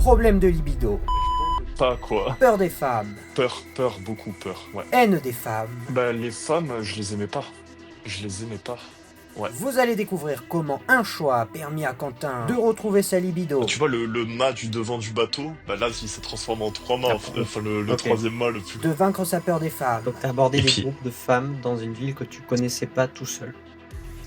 Problème de libido. Pas quoi. Peur des femmes. Peur, beaucoup peur, ouais. Haine des femmes. Bah, les femmes, je les aimais pas. Je les aimais pas. Ouais. Vous allez découvrir comment un choix a permis à Quentin de retrouver sa libido. Tu vois, le mât du devant du bateau, bah là, il s'est transformé en trois mâts. Enfin, le Ok. troisième mât le plus. De vaincre sa peur des femmes. Donc t'as abordé Et des puis- groupes de femmes dans une ville que tu connaissais pas tout seul.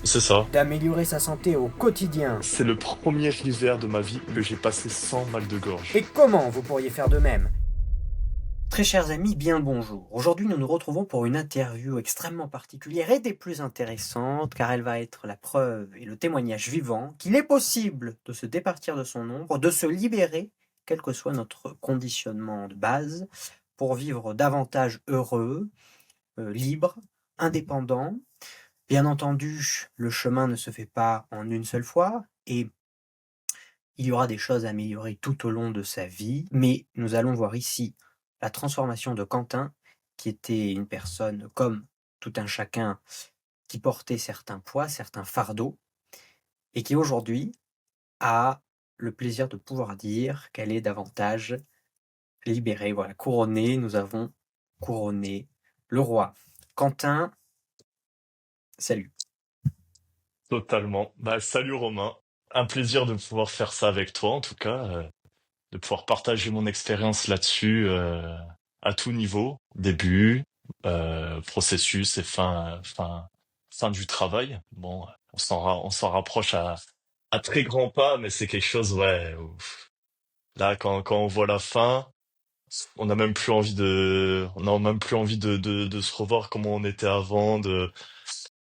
C'est ça. D'améliorer sa santé au quotidien. C'est le premier hiver de ma vie que j'ai passé sans mal de gorge. Et comment vous pourriez faire de même? Très chers amis, bien le bonjour. Aujourd'hui, nous nous retrouvons pour une interview extrêmement particulière et des plus intéressantes, car elle va être la preuve et le témoignage vivant qu'il est possible de se départir de son ombre, de se libérer, quel que soit notre conditionnement de base, pour vivre davantage heureux, libre, indépendant. Bien entendu, le chemin ne se fait pas en une seule fois, et il y aura des choses à améliorer tout au long de sa vie, mais nous allons voir ici la transformation de Quentin, qui était une personne comme tout un chacun qui portait certains poids, certains fardeaux, et qui aujourd'hui a le plaisir de pouvoir dire qu'elle est davantage libérée. Voilà, couronnée, nous avons couronné le roi. Quentin, salut. Totalement. Bah, salut Romain. Un plaisir de pouvoir faire ça avec toi, en tout cas. De pouvoir partager mon expérience là-dessus à tout niveau, début, processus et fin du travail. Bon, on s'en rapproche à très grands pas, mais c'est quelque chose, ouais. Là, quand on voit la fin, on a même plus envie de se revoir comme on était avant,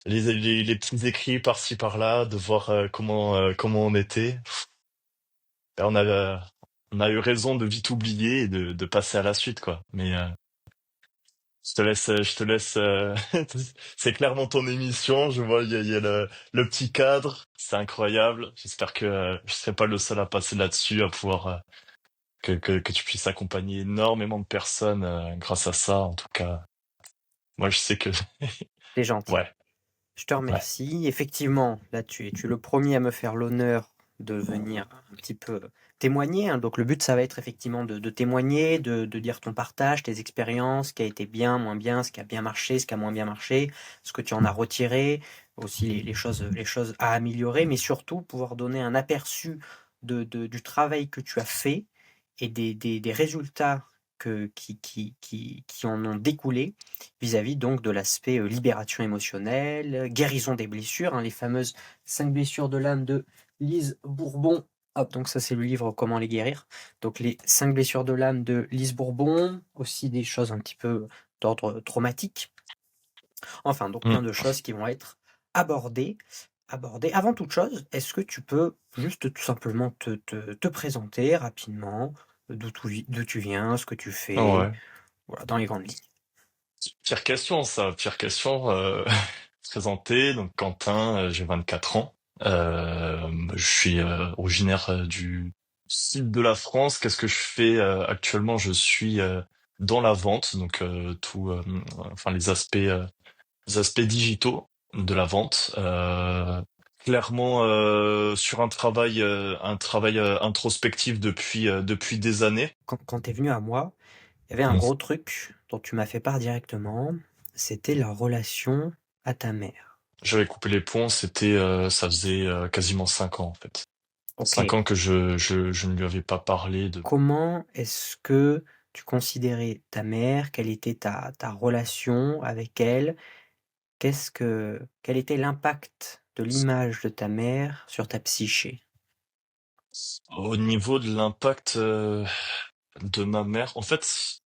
les petits écrits par-ci par-là, de voir comment on était. Ben, on a eu raison de vite oublier et de passer à la suite, quoi. Mais je te laisse. C'est clairement ton émission. Je vois, il y a le petit cadre. C'est incroyable. J'espère que je serai pas le seul à passer là-dessus, à pouvoir que tu puisses accompagner énormément de personnes grâce à ça. En tout cas, moi, je sais que C'est gentil. ouais, Je te remercie. Effectivement, là, tu es le premier à me faire l'honneur de venir un petit peu témoigner, hein. Donc, le but, ça va être effectivement de témoigner, de dire ton partage, tes expériences, ce qui a été bien, moins bien, ce qui a bien marché, ce qui a moins bien marché, ce que tu en as retiré, aussi les choses à améliorer, mais surtout pouvoir donner un aperçu du travail que tu as fait et des résultats qui en ont découlé vis-à-vis donc de l'aspect libération émotionnelle, guérison des blessures, hein, les fameuses 5 blessures de l'âme de Lise Bourbon. Hop, donc ça c'est le livre Comment les guérir. Donc les 5 blessures de l'âme de Lise Bourbon, aussi des choses un petit peu d'ordre traumatique. Enfin, donc plein Mm. de choses qui vont être abordées. Abordées. Avant toute chose, est-ce que tu peux juste tout simplement te présenter rapidement, d'où tu viens, ce que tu Ah fais, ouais. voilà, dans les grandes lignes. Pire question, ça. Pire question. Présenté. Donc Quentin, j'ai 24 ans. Je suis originaire du sud de la France. Qu'est-ce que je fais actuellement? Je suis dans la vente, donc enfin les aspects digitaux de la vente. Clairement sur un travail introspectif depuis des années. Quand tu es venu à moi, il y avait un Mm. gros truc dont tu m'as fait part directement, c'était la relation à ta mère. J'avais coupé les ponts, ça faisait quasiment 5 ans en fait. Ok. 5 ans que je ne lui avais pas parlé de. Comment est-ce que tu considérais ta mère? Quelle était ta relation avec elle? Quel était l'impact de l'image de ta mère sur ta psyché? Au niveau de l'impact de ma mère, en fait,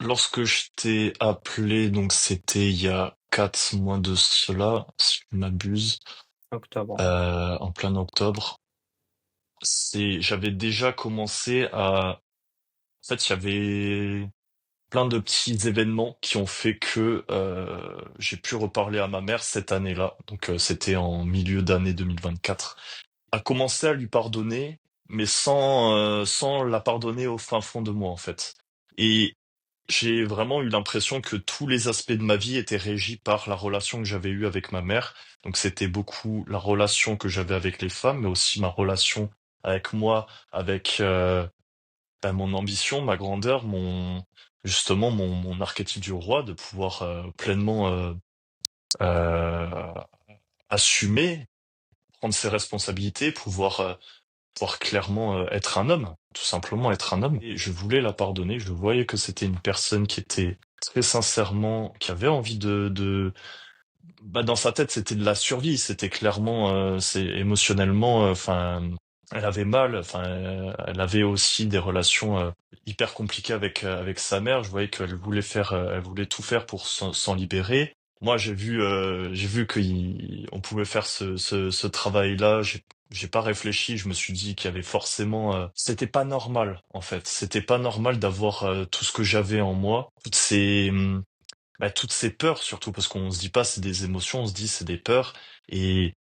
lorsque je t'ai appelé, donc c'était il y a 4 mois de cela, si je ne m'abuse, Octobre. en plein octobre, j'avais déjà commencé à. En fait, il y avait plein de petits événements qui ont fait que j'ai pu reparler à ma mère cette année-là. Donc c'était en milieu d'année 2024. À commencer à lui pardonner, mais sans la pardonner au fin fond de moi en fait. Et j'ai vraiment eu l'impression que tous les aspects de ma vie étaient régis par la relation que j'avais eue avec ma mère. Donc c'était beaucoup la relation que j'avais avec les femmes, mais aussi ma relation avec moi, avec bah, mon ambition, ma grandeur, justement mon archétype du roi, de pouvoir pleinement euh, assumer, prendre ses responsabilités, pouvoir clairement être un homme, tout simplement être un homme. Et je voulais la pardonner, je voyais que c'était une personne qui était très sincèrement, qui avait envie bah, dans sa tête, c'était de la survie, c'était clairement, c'est émotionnellement, enfin, elle avait mal, enfin, elle avait aussi des relations hyper compliquées avec sa mère. Je voyais qu'elle voulait elle voulait tout faire pour s'en libérer. Moi, j'ai vu qu'on pouvait faire ce travail-là. J'ai pas réfléchi. Je me suis dit qu'il y avait forcément, c'était pas normal en fait. C'était pas normal d'avoir tout ce que j'avais en moi, bah, toutes ces peurs surtout, parce qu'on se dit pas c'est des émotions, on se dit c'est des peurs. Et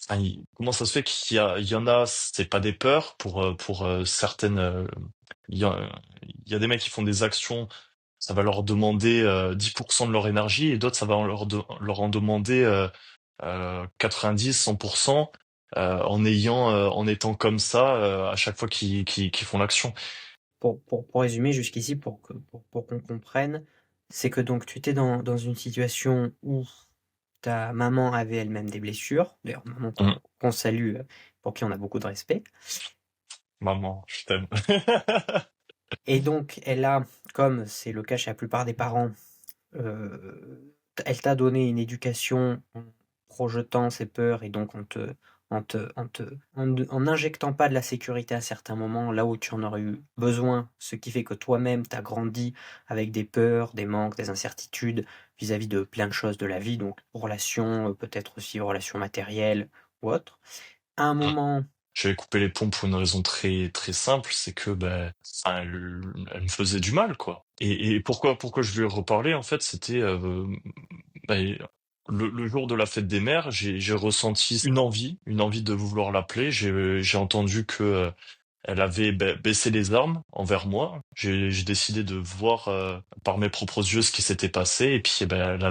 enfin, comment ça se fait il y en a, c'est pas des peurs pour certaines. Il y a, il y a des mecs qui font des actions, ça va leur demander 10% de leur énergie, et d'autres ça va leur en demander 90, 100%, en étant comme ça à chaque fois qu'ils font l'action. Pour résumer jusqu'ici, pour qu'on comprenne, c'est que donc tu étais dans une situation où ta maman avait elle-même des blessures, d'ailleurs maman Hum, qu'on salue, pour qui on a beaucoup de respect, Maman, je t'aime. et donc elle a, comme c'est le cas chez la plupart des parents, elle t'a donné une éducation en projetant ses peurs et donc en injectant pas de la sécurité à certains moments, là où tu en aurais eu besoin, ce qui fait que toi-même, tu as grandi avec des peurs, des manques, des incertitudes vis-à-vis de plein de choses de la vie, donc relations, peut-être aussi relations matérielles ou autres. À un moment, J'avais coupé les ponts pour une raison très très simple, c'est que ben, enfin, elle me faisait du mal, quoi. Et pourquoi je lui ai reparlé, en fait, c'était ben, le jour de la fête des mères, j'ai ressenti une envie de vouloir l'appeler. J'ai entendu que elle avait baissé les armes envers moi. J'ai décidé de voir par mes propres yeux ce qui s'était passé, et puis ben, elle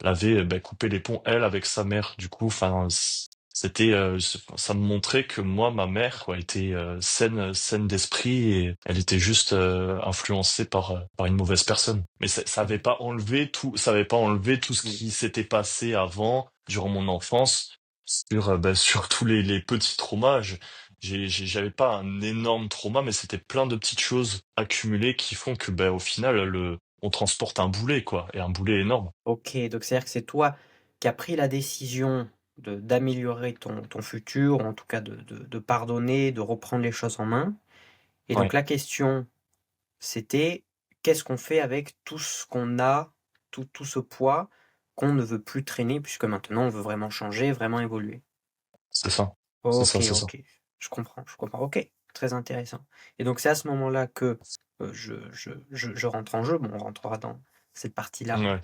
avait ben, coupé les ponts, elle, avec sa mère. Du coup, enfin, c'était, ça me montrait que moi, ma mère, quoi, était saine d'esprit, et elle était juste influencée par une mauvaise personne. Mais ça avait pas enlevé tout ce qui s'était passé avant, durant mon enfance, sur tous les petits traumas. J'avais pas un énorme trauma, mais c'était plein de petites choses accumulées qui font que, ben, au final, on transporte un boulet, quoi, et un boulet énorme. ok, donc c'est-à-dire que c'est toi qui as pris la décision d'améliorer ton futur, ou en tout cas de pardonner, de reprendre les choses en main. Et donc Ouais, la question, c'était qu'est-ce qu'on fait avec tout ce qu'on a, tout ce poids qu'on ne veut plus traîner, puisque maintenant on veut vraiment changer, vraiment évoluer. c'est ça. C'est Ok, ça, c'est ça. ok, je comprends, je comprends. Ok, très intéressant. Et donc c'est à ce moment-là que je rentre en jeu. Bon, on rentrera dans cette partie-là Ouais.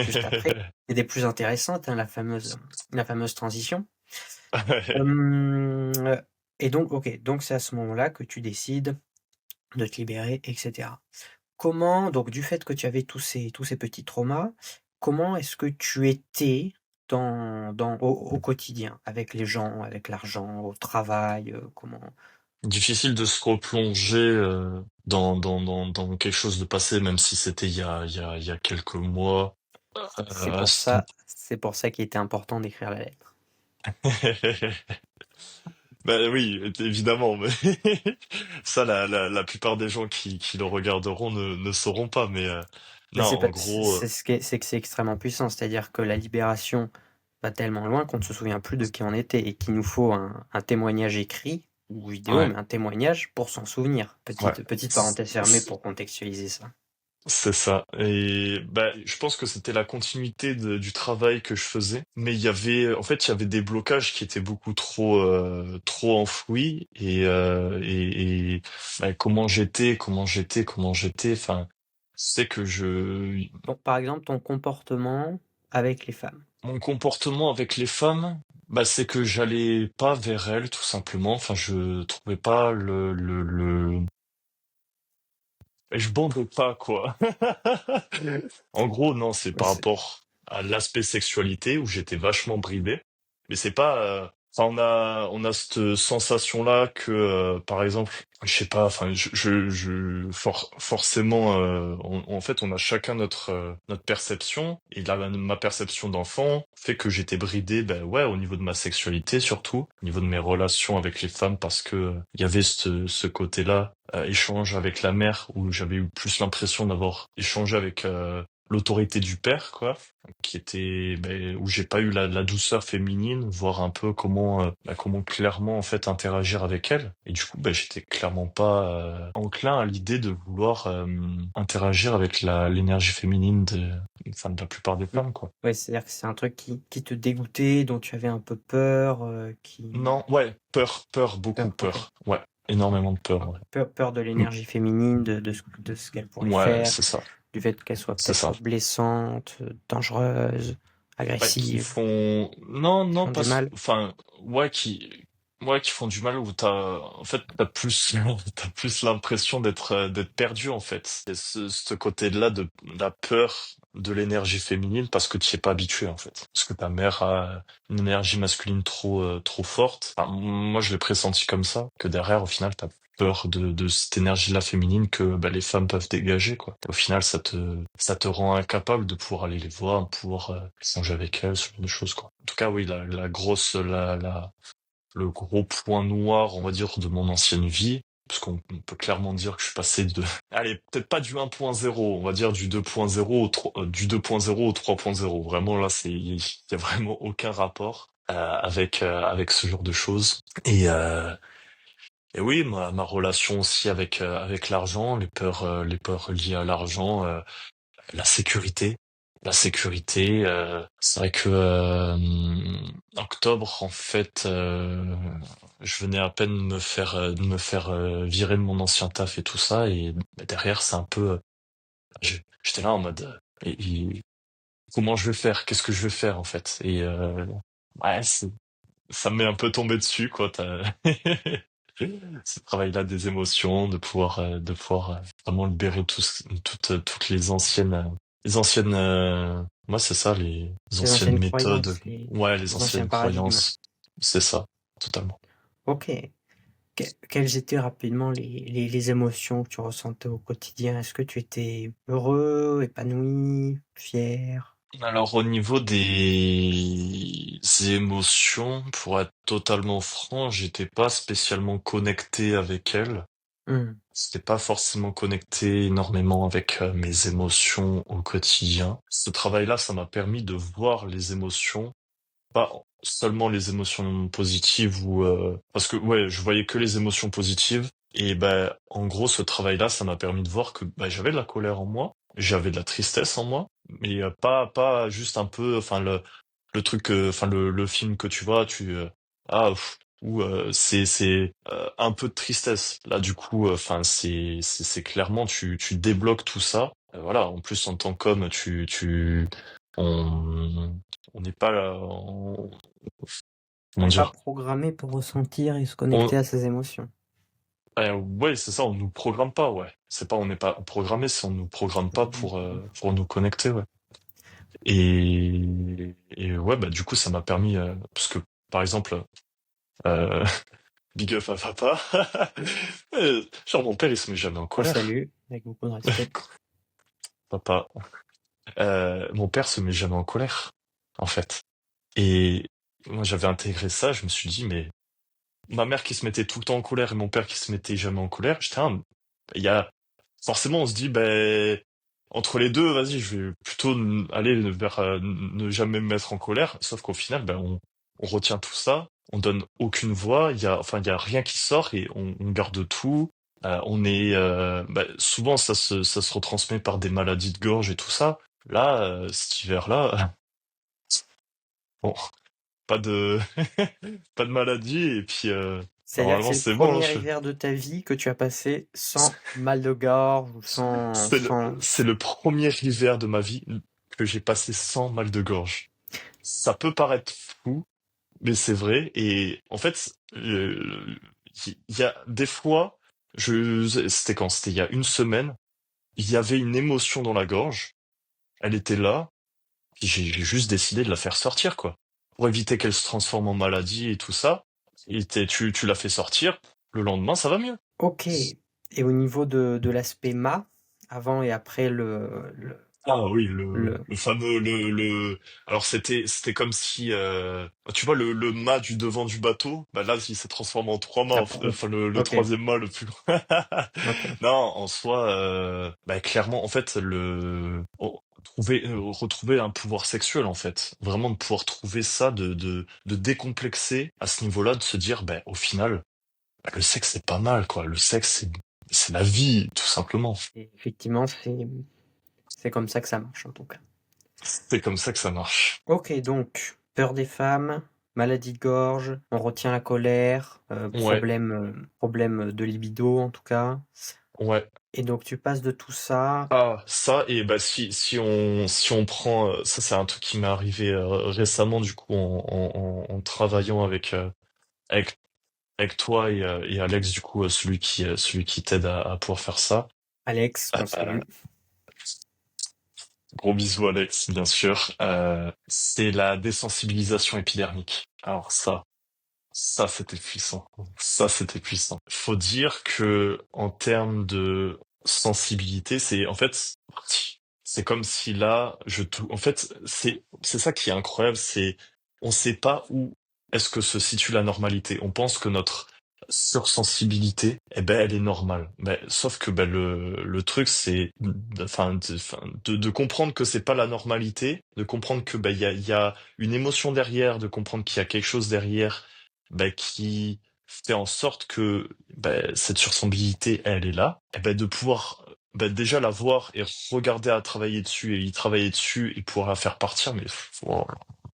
juste après. Et des plus intéressantes, hein, la fameuse transition. Hum, et donc, ok, donc c'est à ce moment-là que tu décides de te libérer, etc. Comment, donc du fait que tu avais tous ces petits traumas, comment est-ce que tu étais au quotidien, avec les gens, avec l'argent, au travail, comment? Difficile de se replonger dans quelque chose de passé, même si c'était il y a quelques mois. Euh, c'est- C'est pour ça qu'il était important d'écrire la lettre. Ben oui, évidemment, mais ça, la plupart des gens qui le regarderont ne sauront pas. Mais Mais non, en gros, c'est que c'est extrêmement puissant, c'est-à-dire que la libération va tellement loin qu'on ne se souvient plus de qui on était et qu'il nous faut un témoignage écrit ou vidéo, ouais, mais un témoignage pour s'en souvenir. ouais, Petite c'est parenthèse fermée pour contextualiser ça. c'est ça. Et ben, je pense que c'était la continuité du travail que je faisais, mais il y avait des blocages qui étaient beaucoup trop enfouis, et ben, comment j'étais. Enfin, c'est que Donc, par exemple, ton comportement avec les femmes. mon comportement avec les femmes, bah, c'est que j'allais pas vers elles, tout simplement. Enfin, je trouvais pas je bande pas, quoi. En gros, non, c'est par C'est- rapport à l'aspect sexualité où j'étais vachement bridé. Mais c'est pas, Enfin, on a cette sensation-là que, par exemple, je sais pas, enfin, forcément, en fait, on a chacun notre perception, et là, ma perception d'enfant fait que j'étais bridé, ben ouais, au niveau de ma sexualité surtout, au niveau de mes relations avec les femmes, parce que il y avait ce côté-là, échange avec la mère, où j'avais eu plus l'impression d'avoir échangé avec l'autorité du père, quoi, qui était où j'ai pas eu la douceur féminine, voir un peu comment clairement en fait interagir avec elle. Et du coup, j'étais clairement pas enclin à l'idée de vouloir interagir avec l'énergie féminine enfin, de la plupart des Mm. femmes, quoi. Ouais, c'est-à-dire que c'est un truc qui te dégoûtait, dont tu avais un peu peur, Non, ouais, peur, beaucoup Peur, ok. peur. Ouais, énormément de peur, ouais. Peur de Mm. l'énergie féminine, de ce qu'elle pourrait Ouais, faire, c'est ça, du fait qu'elle soit c'est ça. peut-être blessante, dangereuse, Qui agressive, font non qui non font pas du mal. enfin qui font du mal, où t'as plus t'as plus l'impression d'être perdu, en fait. C'est ce côté-là de la peur de l'énergie féminine, parce que tu y es pas habitué, en fait, parce que ta mère a une énergie masculine trop forte. Enfin, moi je l'ai pressenti comme ça, que derrière au final t'as peur de cette énergie-là féminine que les femmes peuvent dégager, quoi. Au final, ça te rend incapable de pouvoir aller les voir, de pouvoir échanger avec elles, ce genre de choses, quoi. En tout cas, oui, le gros point noir, on va dire, de mon ancienne vie, parce qu'on peut clairement dire que je suis passé allez, peut-être pas du 1.0, on va dire du 2.0 du 2.0 au 3.0. Vraiment, là, il y a vraiment aucun rapport avec ce genre de choses. Et oui, ma relation aussi avec l'argent, les peurs liées à l'argent, la sécurité. La sécurité, c'est vrai que octobre, en fait, je venais à peine de me faire virer de mon ancien taf et tout ça, et derrière, c'est un peu, j'étais là en mode, comment je vais faire? Qu'est-ce que je vais faire, en fait? Et ouais, ça me met un peu tombé dessus, quoi. Ce travail-là des émotions, de pouvoir vraiment libérer toutes les anciennes, moi c'est ça, les Les anciennes anciennes méthodes, croyances, ouais, les les anciens anciennes paradigmes. croyances, c'est ça, totalement. Ok. Quelles étaient rapidement les émotions que tu ressentais au quotidien? Est-ce que tu étais heureux, épanoui, fier? Alors, au niveau des émotions, pour être totalement franc, j'étais pas spécialement connecté avec elles. Hmm. C'était pas forcément connecté énormément avec mes émotions au quotidien. Ce travail-là, ça m'a permis de voir les émotions, pas seulement les émotions positives, ou parce que ouais, je voyais que les émotions positives. Et en gros, ce travail-là, ça m'a permis de voir que j'avais de la colère en moi, j'avais de la tristesse en moi, mais pas juste un peu, enfin le truc, enfin le film que tu vois, où c'est un peu de tristesse. Là, du coup, enfin c'est clairement, tu débloques tout ça. Voilà. En plus, en tant qu'homme, on on n'est pas là, On comment n'est pas dire, programmé pour ressentir et se on connecter à ses émotions. ouais, c'est ça, on nous programme pas, ouais. C'est pas, on n'est pas programmé, c'est on nous programme pas pour nous connecter, ouais. Et ouais, du coup, ça m'a permis, parce que, par exemple, euh, big up à papa. Genre, mon père, il se met jamais en On colère. salue avec beaucoup de respect. Papa. Mon père se met jamais en colère, en fait. Et moi, j'avais intégré ça, je me suis dit, mais ma mère qui se mettait tout le temps en colère et mon père qui se mettait jamais en colère, il y a, forcément, on se dit, entre les deux, vas-y, je vais plutôt aller vers ne jamais me mettre en colère. Sauf qu'au final, on retient tout ça, on donne aucune voix, il y a rien qui sort, et on garde tout. Souvent, ça se retransmet par des maladies de gorge et tout ça. Là, cet hiver-là, bon, pas de, pas de maladie, et puis C'est-à-dire que normalement c'est le c'est bon. premier hiver de ta vie que tu as passé sans mal de gorge ou sans, C'est le, sans... c'est le premier hiver de ma vie que j'ai passé sans mal de gorge. Ça peut paraître fou, mais c'est vrai. Et en fait, il y a des fois, c'était quand? C'était il y a une semaine. Il y avait une émotion dans la gorge. Elle était là. Puis j'ai juste décidé de la faire sortir, quoi. pour éviter qu'elle se transforme en maladie et tout ça. Et tu l'as fait sortir, le lendemain, ça va mieux. Ok. Et au niveau de l'aspect mât, avant et après Ah oui, le... le fameux alors c'était comme si tu vois le mât du devant du bateau, bah là il s'est transformé en trois mâts, La proue. enfin le Ok, troisième mât le plus grand. ok. Non, en soi bah clairement en fait retrouver un pouvoir sexuel en fait, vraiment de pouvoir trouver ça de décomplexer à ce niveau-là, de se dire bah au final bah, le sexe c'est pas mal quoi, le sexe c'est la vie tout simplement. Et effectivement, c'est comme ça que ça marche en tout cas. C'est comme ça que ça marche. Ok, donc, peur des femmes, maladie de gorge, on retient la colère, Ouais. problème de libido en tout cas. Ouais. Et donc tu passes de tout ça, Ah, ça, et bah si on prend ça c'est un truc qui m'est arrivé récemment du coup en travaillant avec avec toi et Alex du coup celui qui t'aide à pouvoir faire ça. Alex, qu'on Euh, salue. Gros bisous Alex, bien sûr. C'est la désensibilisation épidermique. Alors ça c'était puissant. Ça c'était puissant. Faut dire que en termes de sensibilité, c'est comme si là en fait c'est ça qui est incroyable, c'est on sait pas où est-ce que se situe la normalité. On pense que notre sursensibilité, eh ben elle est normale. Ben, sauf que ben le truc c'est de comprendre que c'est pas la normalité, de comprendre que ben il y a une émotion derrière, de comprendre qu'il y a quelque chose derrière bah, qui fait en sorte que bah, cette sursensibilité, elle est là, et bah, de pouvoir bah, déjà la voir et regarder à travailler dessus et y travailler dessus et pouvoir la faire partir, mais wow.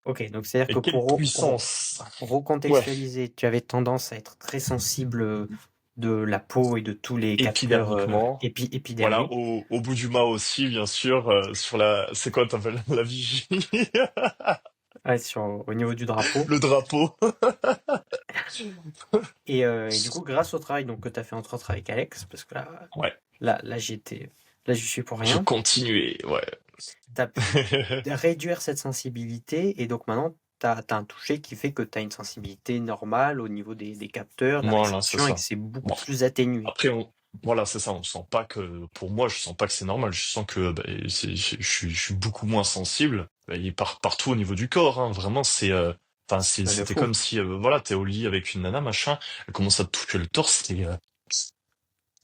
Ok, donc c'est-à-dire que Et quelle pour puissance! Ouais, recontextualiser, tu avais tendance à être très sensible de la peau et de tous les capteurs épidermiquement. Voilà, épidermiques. au bout du mât aussi, bien sûr, sur c'est quoi t'appelles la vigie? Ouais, au niveau du drapeau. Le drapeau. Et du coup, grâce au travail donc, que tu as fait entre autres avec Alex, parce que Ouais, là, j'y suis pour je rien, continuais, ouais. tu as pu réduire cette sensibilité et donc maintenant, tu as un toucher qui fait que tu as une sensibilité normale au niveau des capteurs, de la Voilà, c'est réception et que ça. c'est beaucoup Bon, plus atténué. après, voilà, c'est ça. On sent pas que, pour moi, je sens pas que c'est normal. Je sens que bah, je suis beaucoup moins sensible. Bah, il est partout au niveau du corps. Hein. Vraiment, enfin, Ouais, de c'était fou. comme si, voilà, t'es au lit avec une nana, machin. Elle commence à te toucher le torse.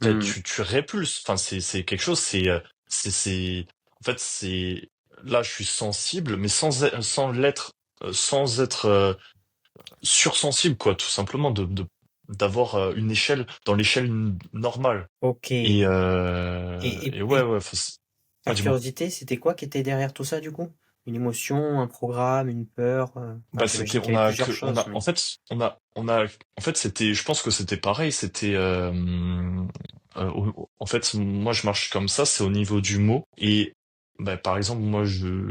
Hmm. Tu répulses. Enfin, c'est quelque chose. En fait, là, je suis sensible, mais sans être sursensible, quoi, tout simplement, d'avoir une échelle dans l'échelle normale. Ok. Et ouais, Et ouais, par dis-moi. curiosité, c'était quoi qui était derrière tout ça du coup? Une émotion, un programme, une peur? Bon, Bah, c'était, j'imagine qu'il y avait plusieurs choses, mais... en fait, je pense que c'était pareil, en fait, moi, je marche comme ça, c'est au niveau du mot. Et, bah, par exemple, moi,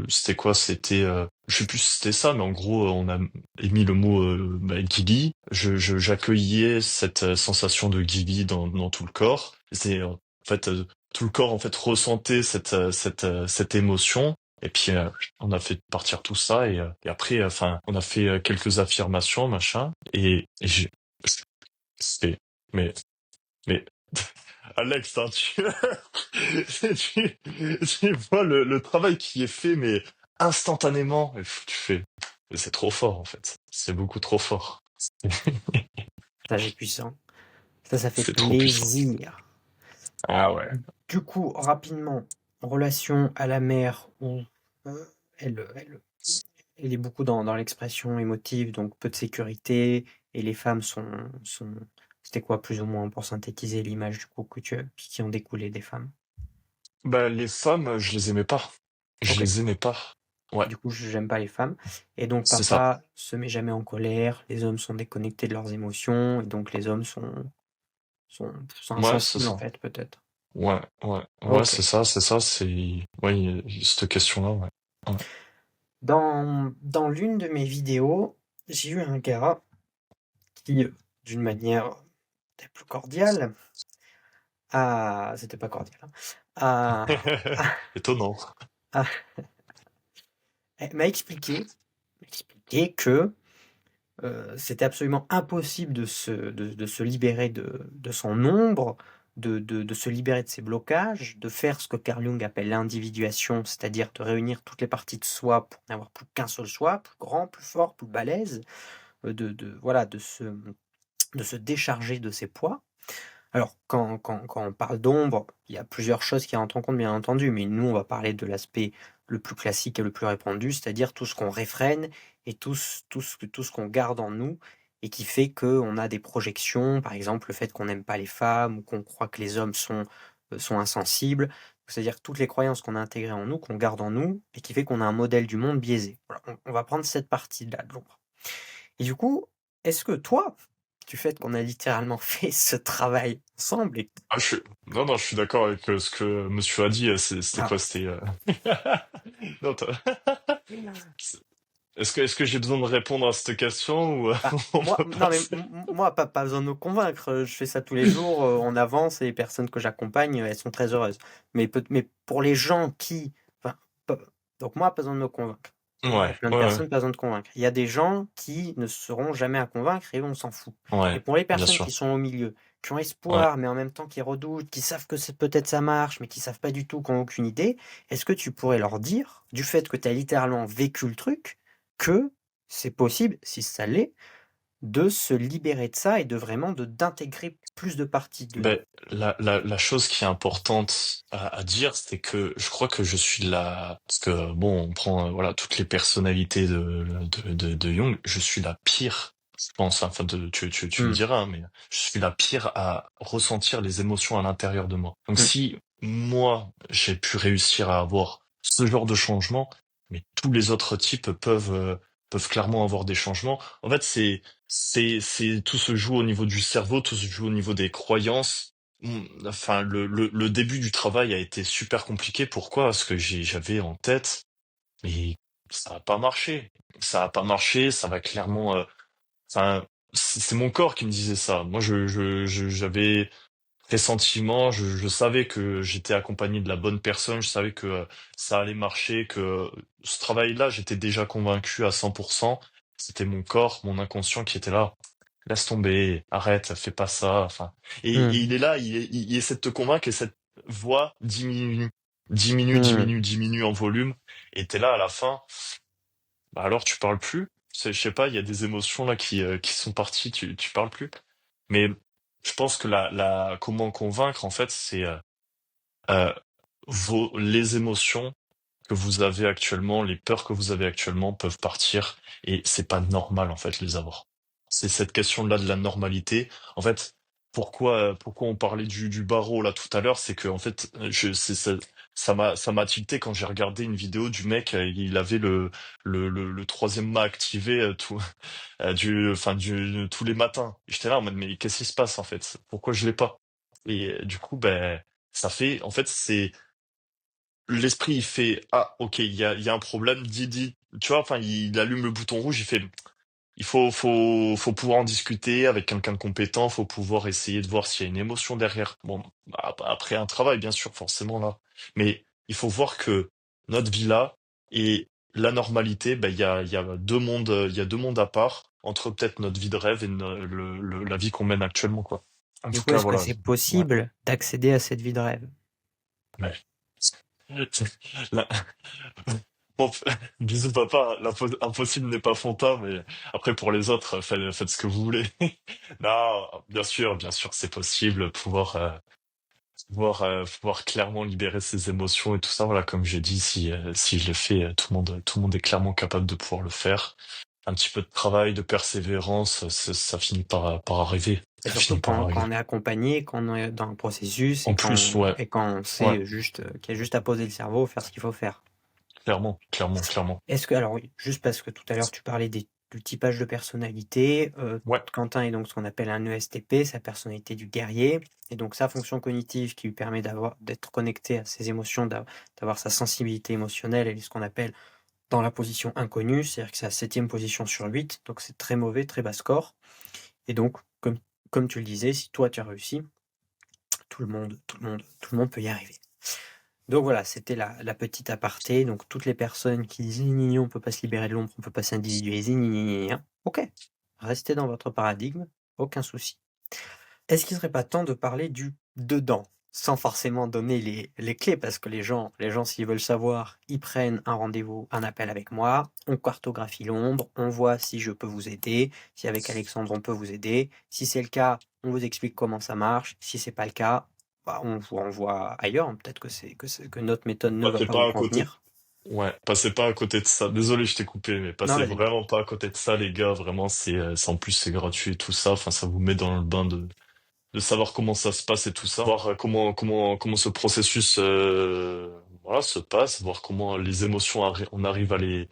c'était quoi? Je sais plus si c'était ça, mais en gros, on a émis le mot, bah, guili. J'accueillais cette sensation de guili dans tout le corps. En fait, tout le corps, en fait, ressentait cette émotion. Et puis on a fait partir tout ça et après enfin on a fait quelques affirmations machin et c'est mais mais Alex hein, tu vois le travail qui est fait mais instantanément et tu fais mais c'est trop fort en fait c'est beaucoup trop fort Ça, c'est puissant. Ça fait c'est trop puissant plaisir. ah ouais Du coup, rapidement, relation à la mère où euh, elle, elle est beaucoup dans l'expression émotive, donc peu de sécurité, et les femmes sont... C'était quoi plus ou moins pour synthétiser l'image du coup qui ont découlé des femmes? bah les femmes je les aimais pas je Ok. les aimais pas ouais Du coup, j'aime pas les femmes. Et donc, c'est ça papa se met jamais en colère, les hommes sont déconnectés de leurs émotions, et donc les hommes sont ouais c'est insensibles, en ça. fait, peut-être. Ouais, ouais, ouais, Ok. ouais, cette question-là, ouais. Ouais. Dans l'une de mes vidéos, j'ai eu un gars qui, d'une manière des plus cordiale, c'était pas cordial, hein, a, a- Étonnant. a- m'a expliqué m'expliquait que c'était absolument impossible de se libérer de son ombre, de se libérer de ses blocages, de faire ce que Carl Jung appelle l'individuation, c'est-à-dire de réunir toutes les parties de soi pour n'avoir plus qu'un seul soi, plus grand, plus fort, plus balèze, voilà, de se décharger de ses poids. Alors, quand on parle d'ombre, il y a plusieurs choses qui rentrent en compte, bien entendu, mais nous, on va parler de l'aspect le plus classique et le plus répandu, c'est-à-dire tout ce qu'on réfrène et tout ce qu'on garde en nous et qui fait qu'on a des projections, par exemple le fait qu'on n'aime pas les femmes ou qu'on croit que les hommes sont insensibles, c'est-à-dire toutes les croyances qu'on a intégrées en nous, qu'on garde en nous et qui fait qu'on a un modèle du monde biaisé. Voilà, on va prendre cette partie-là de l'ombre. Et du coup, est-ce que toi, du fait qu'on a littéralement fait ce travail ensemble et Ah, non, non, je suis d'accord avec ce que monsieur a dit. C'était ah, quoi? C'était. Non, c'est- est-ce que j'ai besoin de répondre à cette question ou bah, on moi, peut non mais passer? moi, pas besoin de me convaincre. Je fais ça tous les jours, on avance et les personnes que j'accompagne, elles sont très heureuses. Mais pour les gens qui, enfin, pe- donc moi, pas besoin de me convaincre. Il y a Ouais, plein de ouais, personnes, pas besoin de convaincre. Il y a des gens qui ne seront jamais à convaincre et eux, on s'en fout. ouais, Mais ouais, pour les bien personnes qui sûr. sont au milieu, qui ont Ouais. espoir, mais en même temps qui redoutent, qui savent que c'est peut-être ça marche, mais qui savent pas du tout, qui n'ont aucune idée, est-ce que tu pourrais leur dire, du fait que tu as littéralement vécu le truc, que c'est possible, si ça l'est, de se libérer de ça et de vraiment d'intégrer plus de parties de nous? Ben, la chose qui est importante à dire, c'est que je crois que je suis la... Parce que, bon, on prend voilà, toutes les personnalités de Jung, je suis la pire, je pense, hein. Enfin, tu me Mmh. diras, hein, mais je suis la pire à ressentir les émotions à l'intérieur de moi. Donc Mmh. si moi, j'ai pu réussir à avoir ce genre de changement, mais tous les autres types peuvent clairement avoir des changements. En fait, tout se joue au niveau du cerveau, tout se joue au niveau des croyances. Enfin, le début du travail a été super compliqué. Pourquoi? Parce que j'avais en tête, mais ça va pas marcher. Ça va pas marcher, ça va clairement, enfin, c'est mon corps qui me disait ça. Moi, j'avais pressentiment, je savais que j'étais accompagné de la bonne personne, je savais que ça allait marcher, que ce travail-là, j'étais déjà convaincu à 100%. C'était mon corps, mon inconscient qui était là. Laisse tomber, arrête, fais pas ça. Enfin, et Mmh. il est là, il essaie de te convaincre et cette voix diminue, diminue, Mmh. diminue, diminue en volume. Et t'es là à la fin. Bah alors tu parles plus. Je sais pas, il y a des émotions là qui sont parties, tu parles plus. Mais je pense que comment convaincre, en fait, c'est euh, les émotions que vous avez actuellement, les peurs que vous avez actuellement peuvent partir et c'est pas normal, en fait, les avoir. C'est cette question-là de la normalité. En fait, pourquoi on parlait du barreau là tout à l'heure, c'est que, en fait, ça m'a tilté quand j'ai regardé une vidéo du mec, il avait le troisième mât activé, tous les matins. Et j'étais là en mode, mais qu'est-ce qui se passe en fait? Pourquoi je l'ai pas? Et du coup, ben, ça fait, en fait, c'est l'esprit, il fait, ah, ok, il y a un problème, tu vois, enfin, il allume le bouton rouge, il fait, il faut pouvoir en discuter avec quelqu'un de compétent, faut pouvoir essayer de voir s'il y a une émotion derrière. Bon, après un travail, bien sûr, forcément là. Mais il faut voir que notre vie là et la normalité, ben, il y a deux mondes, il y a deux mondes à part entre peut-être notre vie de rêve et la vie qu'on mène actuellement, quoi. En Du tout coup, cas, est-ce que voilà. c'est Ouais. possible d'accéder à cette vie de rêve? Ouais. La- Bon, bisous papa, impossible n'est pas Fanta, mais après pour les autres, faites ce que vous voulez. Non, bien sûr, c'est possible, pouvoir clairement libérer ses émotions et tout ça. Voilà, comme j'ai dit, si je le fais, tout le monde est clairement capable de pouvoir le faire. Un petit peu de travail, de persévérance, ça finit par arriver. Et Ça surtout finit par quand arriver. on est accompagné, quand on est dans un processus En plus, ouais, et quand on ouais, sait juste qu'il y a juste à poser le cerveau, faire ce qu'il faut faire. clairement, clairement, clairement. Est-ce que, alors oui, juste parce que tout à l'heure tu parlais du typage de personnalité, Ouais, Quentin est donc ce qu'on appelle un ESTP, sa personnalité du guerrier, et donc sa fonction cognitive qui lui permet d'être connecté à ses émotions, d'avoir sa sensibilité émotionnelle, elle est ce qu'on appelle dans la position inconnue, c'est-à-dire que c'est la septième position sur 8, donc c'est très mauvais, très bas score. Et donc, comme tu le disais, si toi tu as réussi, tout le monde peut y arriver. Donc voilà, c'était la petite aparté. Donc toutes les personnes qui disent ni, ni, ni, on peut pas se libérer de l'ombre, on peut pas s'individualiser, ni, ni, ni, ni, ni. Ok, restez dans votre paradigme, aucun souci. Est-ce qu'il serait pas temps de parler du dedans, sans forcément donner les clés, parce que les gens, s'ils veulent savoir, ils prennent un rendez-vous, un appel avec moi, on cartographie l'ombre, on voit si je peux vous aider, si avec Alexandre on peut vous aider. Si c'est le cas, on vous explique comment ça marche. Si c'est pas le cas, bah, on voit ailleurs. Peut-être que notre méthode ne va Passez pas vous pas à côté. convenir. Ouais, passez pas à côté de ça. Désolé, je t'ai coupé, mais Non, passez vas-y. vraiment pas à côté de ça, les gars. Vraiment, en plus, c'est gratuit et tout ça. Enfin, ça vous met dans le bain de savoir comment ça se passe et tout ça. Voir comment ce processus, voilà, se passe. Voir comment les émotions, on arrive à les,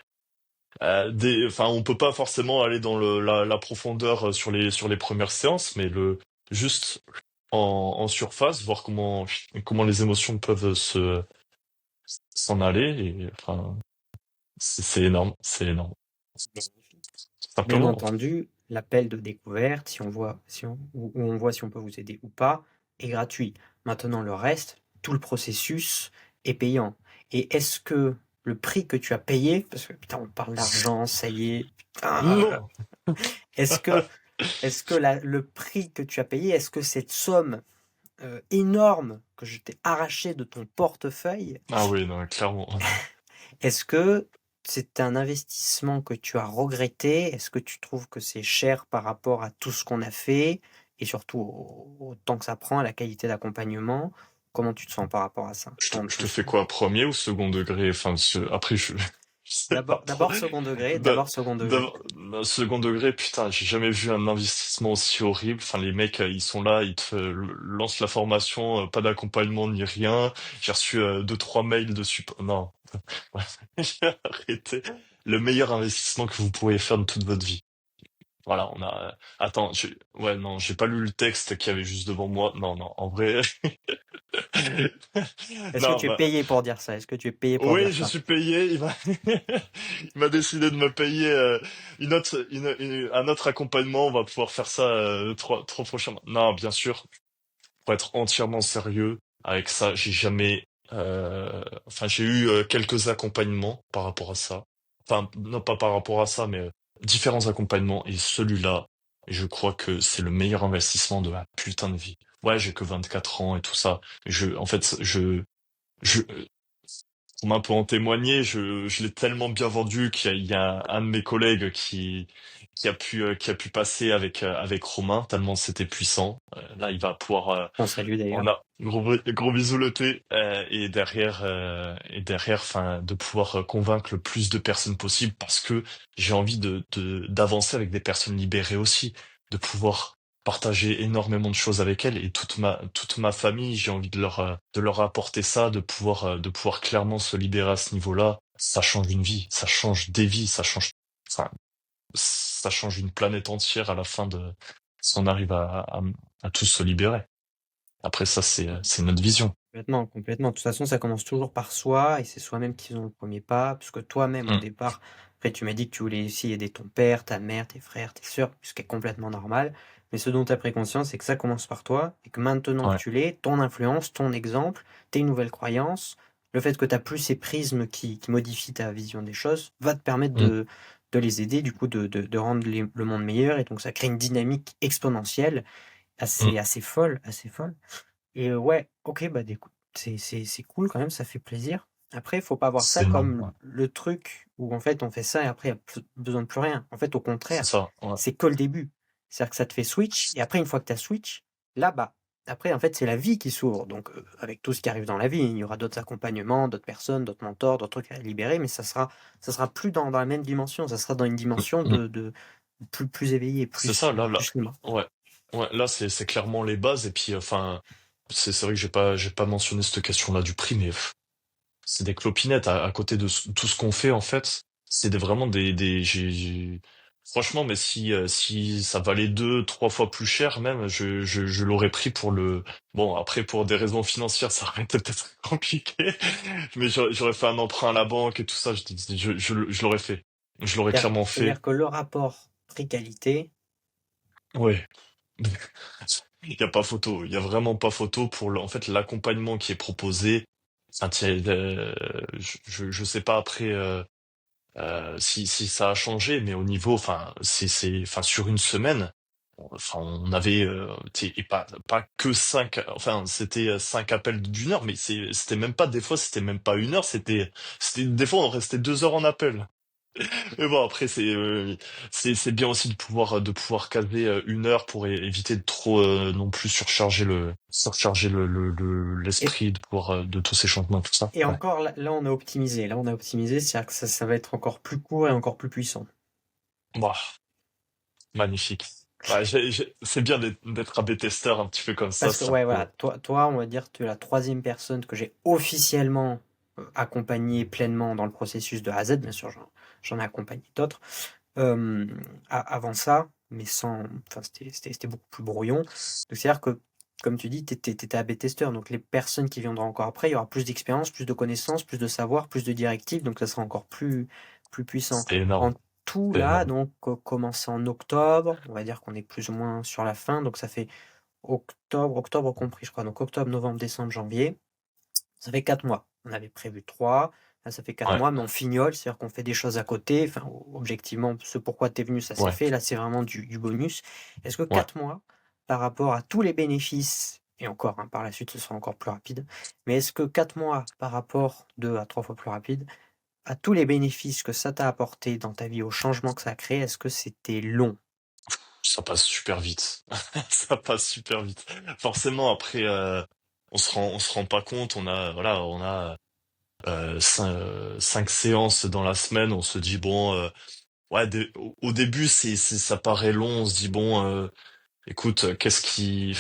enfin, on peut pas forcément aller dans la profondeur sur les premières séances, mais juste en surface, voir comment les émotions peuvent s'en aller et, enfin, c'est énorme, c'est énorme. Bien Simplement. entendu, l'appel de découverte, si on voit, où on voit si on peut vous aider ou pas, est gratuit. Maintenant, le reste, tout le processus est payant. Et est-ce que le prix que tu as payé, parce que putain, on parle d'argent, ça y est, putain, Non! est-ce que, le prix que tu as payé, est-ce que cette somme énorme que je t'ai arrachée de ton portefeuille, Ah oui, non, clairement. est-ce que c'est un investissement que tu as regretté? Est-ce que tu trouves que c'est cher par rapport à tout ce qu'on a fait et surtout au temps que ça prend, à la qualité d'accompagnement? Comment tu te sens par rapport à ça? Je te fais quoi, premier ou second degré? Enfin, après, je sais pas trop. D'abord second degré, D'a- d'abord second degré. Second degré, putain, j'ai jamais vu un investissement aussi horrible. Enfin, les mecs, ils sont là, ils te lancent la formation, pas d'accompagnement ni rien. J'ai reçu deux, trois mails de support. Non, ouais, j'ai arrêté. Le meilleur investissement que vous pourriez faire de toute votre vie. Voilà, on a. Attends, ouais, non, j'ai pas lu le texte qu'il y avait juste devant moi. Non, non, en vrai. Est-ce que Non, tu es bah, payé pour dire ça? Est-ce que tu es payé pour oui, dire je ça? suis payé. Il m'a décidé de me payer un autre accompagnement. On va pouvoir faire ça trois prochainement. Non, bien sûr, pour être entièrement sérieux avec ça, j'ai jamais. Enfin, j'ai eu quelques accompagnements par rapport à ça. Enfin, non pas par rapport à ça, mais différents accompagnements. Et celui-là, je crois que c'est le meilleur investissement de ma putain de vie. Ouais, j'ai que 24 ans et tout ça. En fait, je, on m'a peut en témoigner, je l'ai tellement bien vendu qu'il y a un de mes collègues qui a pu passer avec Romain, tellement c'était puissant. Là, il va pouvoir, On salue on d'ailleurs. a gros bisous le thé, et derrière, enfin, de pouvoir convaincre le plus de personnes possible parce que j'ai envie d'avancer avec des personnes libérées aussi, de pouvoir partager énormément de choses avec elles et toute ma famille, j'ai envie de leur apporter ça, de pouvoir clairement se libérer à ce niveau-là. Ça change une vie, ça change des vies, enfin, ça change une planète entière à la fin si on arrive à tous se libérer. Après ça, c'est notre vision. Complètement, complètement. De toute façon, ça commence toujours par soi et c'est soi-même qui ont le premier pas. Parce que toi-même, au Mm, départ, après, tu m'as dit que tu voulais aussi aider ton père, ta mère, tes frères, tes sœurs, ce qui est complètement normal. Mais ce dont tu as pris conscience, c'est que ça commence par toi et que maintenant que ouais. tu l'es, ton influence, ton exemple, tes nouvelles croyances, le fait que tu n'as plus ces prismes qui modifient ta vision des choses, va te permettre Mm, de les aider, du coup, de rendre le monde meilleur. Et donc, ça crée une dynamique exponentielle mm. assez folle, assez folle. Et ouais, OK, bah, écoute, c'est cool quand même, ça fait plaisir. Après, il faut pas voir ça C'est énorme, ouais. comme le truc où en fait on fait ça et après il y a besoin de plus rien. En fait, au C'est contraire, ça, ouais. c'est que le début. C'est-à-dire que ça te fait switch et après une fois que tu as switch, là, bah, après en fait, c'est la vie qui s'ouvre. Donc avec tout ce qui arrive dans la vie, il y aura d'autres accompagnements, d'autres personnes, d'autres mentors, d'autres trucs à libérer, mais ça sera plus dans la même dimension, ça sera dans une dimension Mm. de plus éveillé, C'est ça, plus libre. ouais. Ouais, là, c'est clairement les bases. Et puis, enfin, c'est vrai que j'ai pas mentionné cette question-là du prix, mais c'est des clopinettes à côté de tout ce qu'on fait, en fait. C'est vraiment franchement, mais si ça valait deux, trois fois plus cher, même, je l'aurais pris pour bon, après, pour des raisons financières, ça aurait été peut-être compliqué, mais j'aurais fait un emprunt à la banque et tout ça, je l'aurais fait. Je l'aurais clairement fait. C'est-à-dire que le rapport prix-qualité, Ouais. Il y a pas photo. Il y a vraiment pas photo en fait, l'accompagnement qui est proposé. enfin, je sais pas après si ça a changé, mais au niveau, enfin, enfin, sur une semaine, enfin, on avait, et pas que cinq, enfin, c'était 5 appels d'1 heure, mais c'était même pas, des fois, c'était même pas 1 heure, des fois, on restait 2 heures en appel. Mais bon, après, c'est bien aussi de pouvoir caser 1 heure pour éviter de trop non plus surcharger Et, l'esprit, de tous ces changements, tout ça. et Ouais. encore, là, on a optimisé. Là, on a optimisé, c'est-à-dire que ça va être encore plus court et encore plus puissant. Ouah, magnifique. Ouais, c'est bien d'être un B-testeur un petit peu comme Parce que, ça ouais, voilà, peut. toi, on va dire, tu es la troisième personne que j'ai officiellement accompagnée pleinement dans le processus de A à Z. Bien sûr, j'en ai accompagné d'autres avant ça, mais sans. Enfin, c'était beaucoup plus brouillon. Donc, c'est-à-dire que, comme tu dis, tu étais AB testeur. Donc, les personnes qui viendront encore après, il y aura plus d'expérience, plus de connaissances, plus de savoir, plus de directives. Donc, ça sera encore plus puissant. C'est En énorme, tout, c'est là, énorme. donc, commencer en octobre, on va dire qu'on est plus ou moins sur la fin. Donc, ça fait octobre compris, je crois. Donc, octobre, novembre, décembre, janvier. Ça fait 4 mois. On avait prévu 3. Là, ça fait 4 Ouais, mois, mais on fignole, c'est-à-dire qu'on fait des choses à côté. Enfin, objectivement, ce pourquoi tu es venu, ça s'est ouais, fait. Là, c'est vraiment du bonus. Est-ce que ouais. 4 mois, par rapport à tous les bénéfices, et encore, hein, par la suite, ce sera encore plus rapide, mais est-ce que 4 mois par rapport 2 à 3 fois plus rapide, à tous les bénéfices que ça t'a apporté dans ta vie, au changement que ça a créé, est-ce que c'était long? Ça passe super vite. Ça passe super vite. Forcément, après, on se rend pas compte. On a 5 séances dans la semaine. On se dit bon, ouais, au début, ça paraît long. On se dit bon, écoute, qu'est-ce qu'il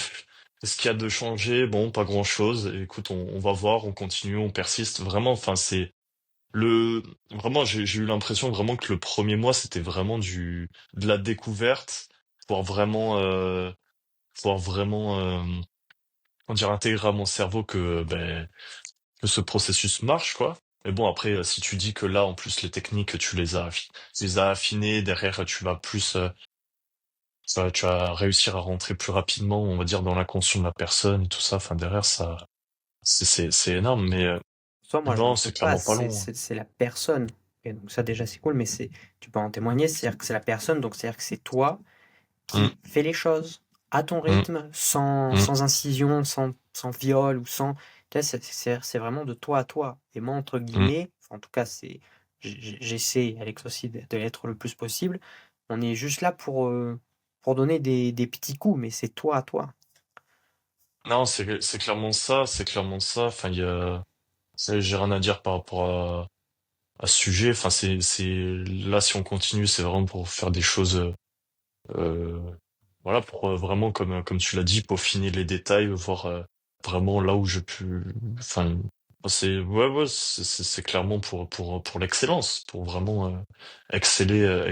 y a de changé? Bon, pas grand-chose. Écoute, on va voir, on continue, on persiste. Vraiment, enfin, vraiment, j'ai eu l'impression vraiment que le premier mois, c'était vraiment de la découverte, pour vraiment, on dirait intégrer à mon cerveau que ce processus marche, quoi. Mais bon, après, si tu dis que là, en plus, les techniques, tu les as affinées, derrière, tu vas réussir à rentrer plus rapidement, on va dire, dans l'inconscient de la personne et tout ça. Enfin, derrière, ça, c'est énorme, mais Soit moi, j'en non, c'est doute pas, clairement pas long, hein. c'est la personne. Et donc, ça, déjà, c'est cool, mais tu peux en témoigner, c'est-à-dire que c'est la personne, donc c'est-à-dire que c'est toi Hum, qui fais les choses à ton hum, rythme, sans, hum, sans incision, sans viol ou sans. Tu vois, c'est vraiment de toi à toi. Et moi, entre hum. guillemets, enfin, en tout cas, j'essaie, Alex aussi, de l'être le plus possible. On est juste là pour donner des petits coups, mais c'est toi à toi. Non, c'est clairement ça, c'est clairement ça. Enfin, j'ai rien à dire par rapport à ce sujet. Enfin, là, si on continue, c'est vraiment pour faire des choses, euh, voilà, pour vraiment, comme tu l'as dit, peaufiner les détails, voir vraiment là où je peux. Enfin, ouais, ouais, c'est clairement pour l'excellence, pour vraiment exceller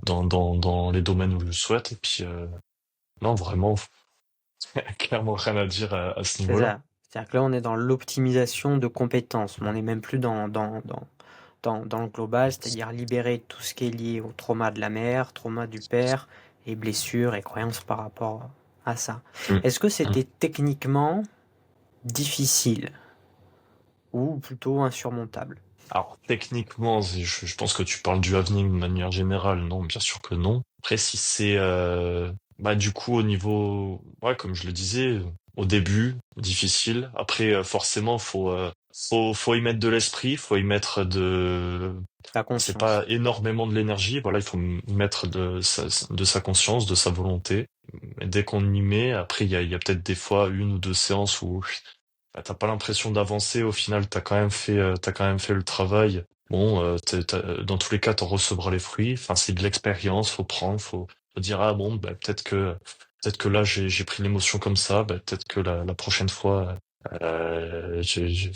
dans les domaines où je souhaite. Et puis, non, vraiment, clairement rien à dire à ce C'est niveau-là. ça. C'est-à-dire que là, on est dans l'optimisation de compétences. On n'est même plus dans le global, c'est-à-dire libérer tout ce qui est lié au trauma de la mère, trauma du père, et blessures et croyances par rapport à ça. Mm, Est-ce que mm. c'était techniquement difficile ou plutôt insurmontable? Alors, techniquement, je pense que tu parles du Avening de manière générale. Non, bien sûr que non. Après, si c'est, bah, du coup, au niveau, ouais, comme je le disais, au début, difficile. Après, forcément, faut y mettre de l'esprit, faut y mettre La c'est conscience. pas énormément de l'énergie. Voilà, il faut mettre de sa conscience, de sa volonté. Et dès qu'on y met, après, il y a peut-être des fois 1 ou 2 séances où bah, t'as pas l'impression d'avancer. Au final, t'as quand même fait le travail. Bon, dans tous les cas, t'en recevras les fruits. Enfin, c'est de l'expérience, faut prendre, faut dire, ah bon, bah, peut-être que là, j'ai pris l'émotion comme ça. Bah, peut-être que la prochaine fois, je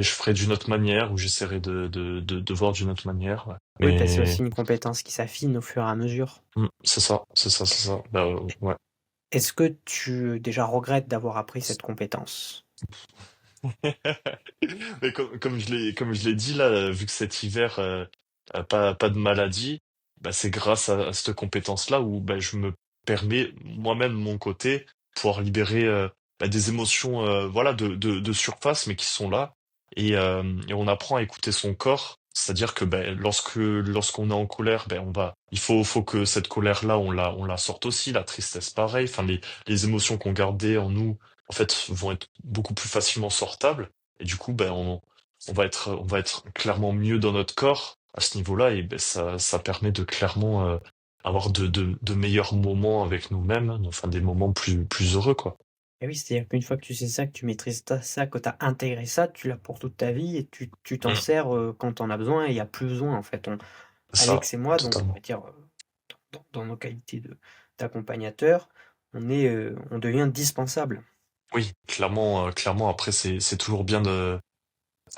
ferai d'une autre manière, ou j'essaierai de voir d'une autre manière. Ouais. Oui, parce que c'est Mais aussi une compétence qui s'affine au fur et à mesure. c'est ça, c'est ça, c'est ça. Bah, ouais. Est-ce que tu déjà regrettes d'avoir appris cette compétence? Mais comme je l'ai dit là, vu que cet hiver, pas de maladie, bah, c'est grâce à cette compétence-là où bah, je me permets moi-même de mon côté pouvoir libérer. des émotions voilà de surface mais qui sont là et on apprend à écouter son corps. C'est-à-dire que lorsqu'on est en colère, il faut que cette colère-là on la sorte aussi, la tristesse pareil, enfin les émotions qu'on gardait en nous en fait vont être beaucoup plus facilement sortables et du coup on va être clairement mieux dans notre corps à ce niveau-là et ça permet de clairement avoir de meilleurs moments avec nous-mêmes, enfin des moments plus heureux quoi. Et oui, c'est-à-dire qu'une fois que tu sais ça, que tu maîtrises ça, que tu as intégré ça, tu l'as pour toute ta vie et tu t'en Mm. sers, quand tu en as besoin et il y a plus besoin en fait. Ça, Alex et moi, donc on va totalement. dire, dans nos qualités d'accompagnateurs, on devient indispensable. Oui, clairement. Après, c'est toujours bien de.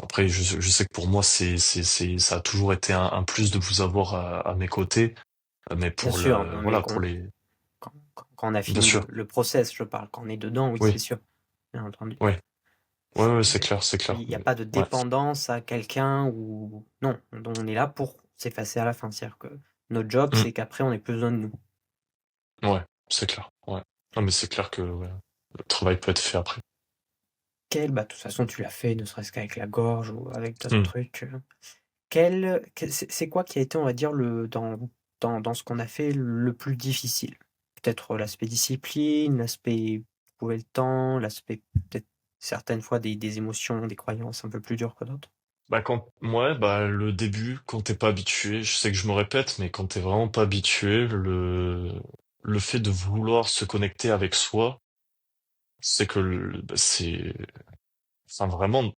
Après, je sais que pour moi, ça a toujours été un plus de vous avoir à mes côtés. Mais Bien pour sûr, le, non mais voilà, pour les. quand on a Bien fini le sûr. le process, je parle. Quand on est dedans, oui, c'est Oui. sûr, bien entendu. Ouais. Ouais, c'est Mais clair, c'est clair. il y a pas de Ouais. dépendance à quelqu'un ou non, on est là pour s'effacer à la fin. C'est-à-dire que notre job, Mm. c'est qu'après on ait plus besoin de nous. Ouais, c'est clair. Ouais. Non, mais c'est clair que ouais, le travail peut être fait après. Bah, de toute façon, tu l'as fait, ne serait-ce qu'avec la gorge ou avec d'autres Mm. trucs. C'est quoi qui a été, on va dire, dans ce qu'on a fait, le plus difficile? Peut-être l'aspect discipline, l'aspect trouver le temps, l'aspect peut-être certaines fois des émotions, des croyances un peu plus dures que d'autres? Le début, quand t'es pas habitué, je sais que je me répète, mais quand t'es vraiment pas habitué, le fait de vouloir se connecter avec soi, c'est que enfin vraiment, tu